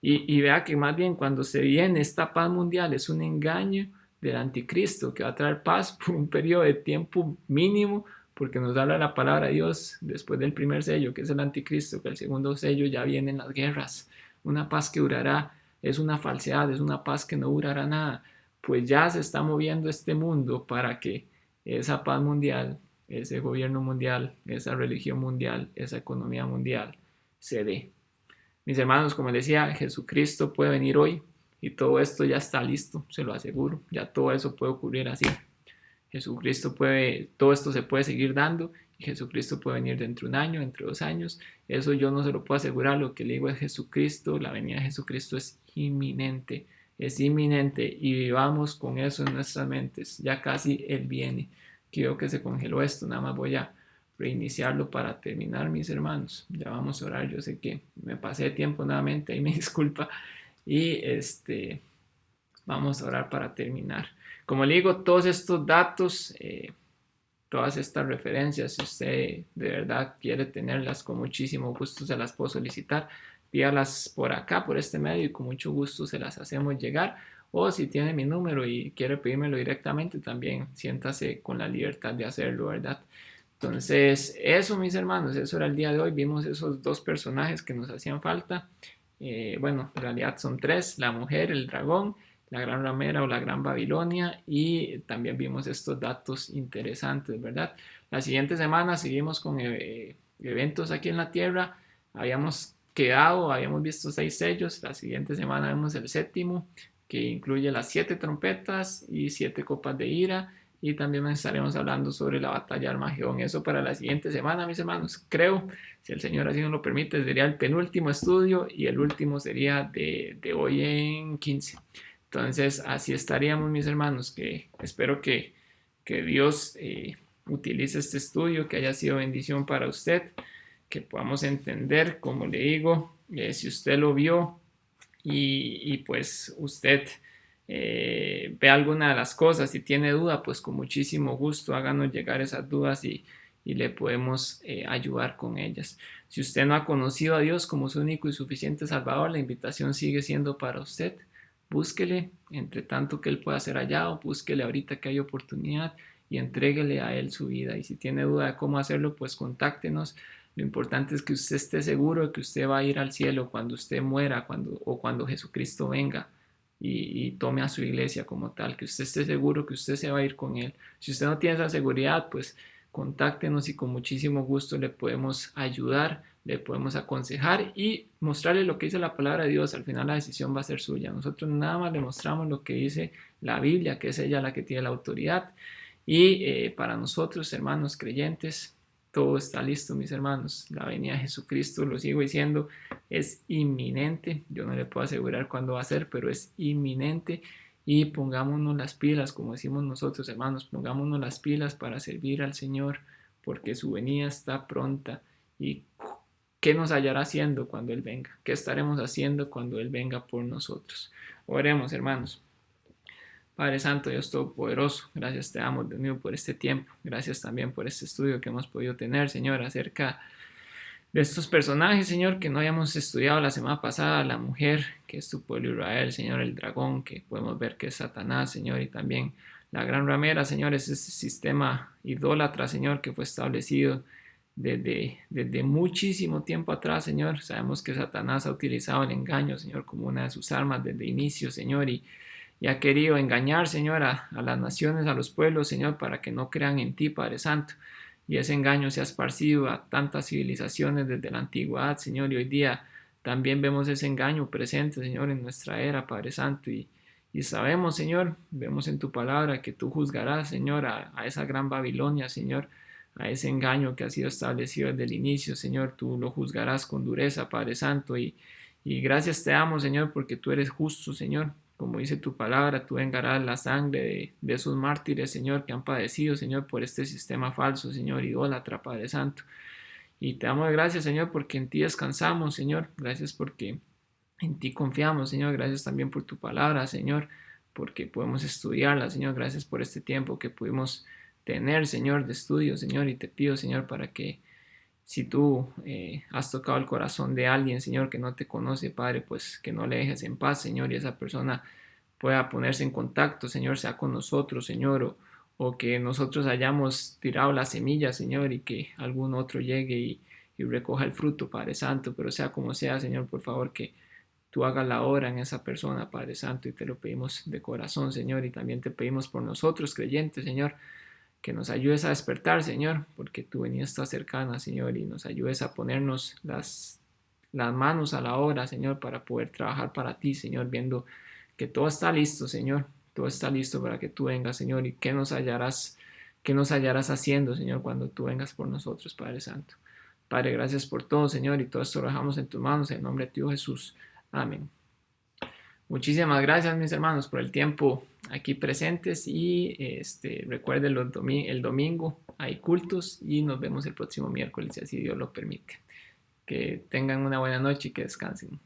Y vea que más bien cuando se viene esta paz mundial es un engaño del anticristo que va a traer paz por un periodo de tiempo mínimo, porque nos habla la palabra de Dios después del primer sello, que es el anticristo, que el segundo sello ya vienen las guerras. Una paz que durará, es una falsedad, es una paz que no durará nada. Pues ya se está moviendo este mundo para que esa paz mundial, ese gobierno mundial, esa religión mundial, esa economía mundial se dé. Mis hermanos, como les decía, Jesucristo puede venir hoy y todo esto ya está listo, se lo aseguro, ya todo eso puede ocurrir así. Jesucristo puede, todo esto se puede seguir dando Jesucristo puede venir dentro de un año, dentro de 2 años. Eso yo no se lo puedo asegurar. Lo que le digo es Jesucristo, la venida de Jesucristo es inminente y vivamos con eso en nuestras mentes. Ya casi Él viene. Quiero que se congeló esto, nada más voy a reiniciarlo para terminar, mis hermanos. Ya vamos a orar. Yo sé que me pasé de tiempo nuevamente, ahí me disculpa. Y vamos a orar para terminar. Como le digo, todos estos datos, todas estas referencias, si usted de verdad quiere tenerlas, con muchísimo gusto se las puedo solicitar. Pídalas por acá, por este medio, y con mucho gusto se las hacemos llegar. O si tiene mi número y quiere pedírmelo directamente, también siéntase con la libertad de hacerlo, ¿verdad? Entonces, eso, mis hermanos, eso era el día de hoy. Vimos esos dos personajes que nos hacían falta. Bueno, en realidad son tres: la mujer, el dragón, la gran ramera o la gran Babilonia, y también vimos estos datos interesantes, ¿verdad? La siguiente semana seguimos con eventos aquí en la tierra. Habíamos visto 6 sellos. La siguiente semana vemos el séptimo, que incluye las 7 trompetas y 7 copas de ira. Y también estaremos hablando sobre la batalla de Armagedón. Eso para la siguiente semana, mis hermanos. Creo, si el Señor así nos lo permite, sería el penúltimo estudio, y el último sería de hoy en 15. Entonces, así estaríamos, mis hermanos. Que espero que Dios utilice este estudio, que haya sido bendición para usted, que podamos entender, como le digo, si usted lo vio y pues usted ve alguna de las cosas y tiene duda, pues con muchísimo gusto háganos llegar esas dudas y le podemos ayudar con ellas. Si usted no ha conocido a Dios como su único y suficiente Salvador, la invitación sigue siendo para usted. Búsquele entre tanto que Él pueda ser hallado, búsquele ahorita que hay oportunidad y entréguele a Él su vida. Y si tiene duda de cómo hacerlo, pues contáctenos. Lo importante es que usted esté seguro de que usted va a ir al cielo cuando usted muera, cuando Jesucristo venga y tome a su iglesia como tal, que usted esté seguro que usted se va a ir con Él. Si usted no tiene esa seguridad, pues contáctenos y con muchísimo gusto le podemos ayudar, le podemos aconsejar y mostrarle lo que dice la palabra de Dios. Al final la decisión va a ser suya. Nosotros nada más le mostramos lo que dice la Biblia, que es ella la que tiene la autoridad. Y para nosotros, hermanos creyentes, todo está listo, mis hermanos. La venida de Jesucristo, lo sigo diciendo, es inminente. Yo no le puedo asegurar cuándo va a ser, pero es inminente. Y pongámonos las pilas, como decimos nosotros, hermanos, pongámonos las pilas para servir al Señor, porque su venida está pronta. ¿Y qué nos hallará haciendo cuando Él venga? ¿Qué estaremos haciendo cuando Él venga por nosotros? Oremos, hermanos. Padre Santo, Dios Todopoderoso, gracias te damos, Dios mío, por este tiempo. Gracias también por este estudio que hemos podido tener, Señor, acerca de estos personajes, Señor, que no habíamos estudiado la semana pasada: la mujer, que es tu pueblo Israel, Señor; el dragón, que podemos ver que es Satanás, Señor; y también la gran ramera, Señor, es ese sistema idólatra, Señor, que fue establecido desde muchísimo tiempo atrás, Señor. Sabemos que Satanás ha utilizado el engaño, Señor, como una de sus armas desde inicio, Señor, y ha querido engañar, Señor, a las naciones, a los pueblos, Señor, para que no crean en ti, Padre Santo. Y ese engaño se ha esparcido a tantas civilizaciones desde la antigüedad, Señor, y hoy día también vemos ese engaño presente, Señor, en nuestra era, Padre Santo. Y sabemos, Señor, vemos en tu palabra que tú juzgarás, Señor, a esa gran Babilonia, Señor, a ese engaño que ha sido establecido desde el inicio, Señor. Tú lo juzgarás con dureza, Padre Santo, y gracias te damos, Señor, porque tú eres justo, Señor. Como dice tu palabra, tú vengarás la sangre de esos mártires, Señor, que han padecido, Señor, por este sistema falso, Señor, idólatra, Padre Santo. Y te damos gracias, Señor, porque en ti descansamos, Señor. Gracias porque en ti confiamos, Señor. Gracias también por tu palabra, Señor, porque podemos estudiarla, Señor. Gracias por este tiempo que pudimos tener, Señor, de estudio, Señor. Y te pido, Señor, para que si tú has tocado el corazón de alguien, Señor, que no te conoce, Padre, pues que no le dejes en paz, Señor, y esa persona pueda ponerse en contacto, Señor, sea con nosotros, Señor, o que nosotros hayamos tirado la semilla, Señor, y que algún otro llegue y recoja el fruto, Padre Santo. Pero sea como sea, Señor, por favor, que tú hagas la obra en esa persona, Padre Santo, y te lo pedimos de corazón, Señor. Y también te pedimos por nosotros, creyentes, Señor, que nos ayudes a despertar, Señor, porque tu venida está cercana, Señor, y nos ayudes a ponernos las manos a la obra, Señor, para poder trabajar para ti, Señor, viendo que todo está listo, Señor. Todo está listo para que tú vengas, Señor. ¿Y qué nos hallarás ¿Qué nos hallarás haciendo, Señor, cuando tú vengas por nosotros, Padre Santo? Padre, gracias por todo, Señor, y todo esto lo dejamos en tus manos, en nombre de tu Hijo Jesús. Amén. Muchísimas gracias, mis hermanos, por el tiempo aquí presentes y recuerden el domingo hay cultos y nos vemos el próximo miércoles, si así Dios lo permite. Que tengan una buena noche y que descansen.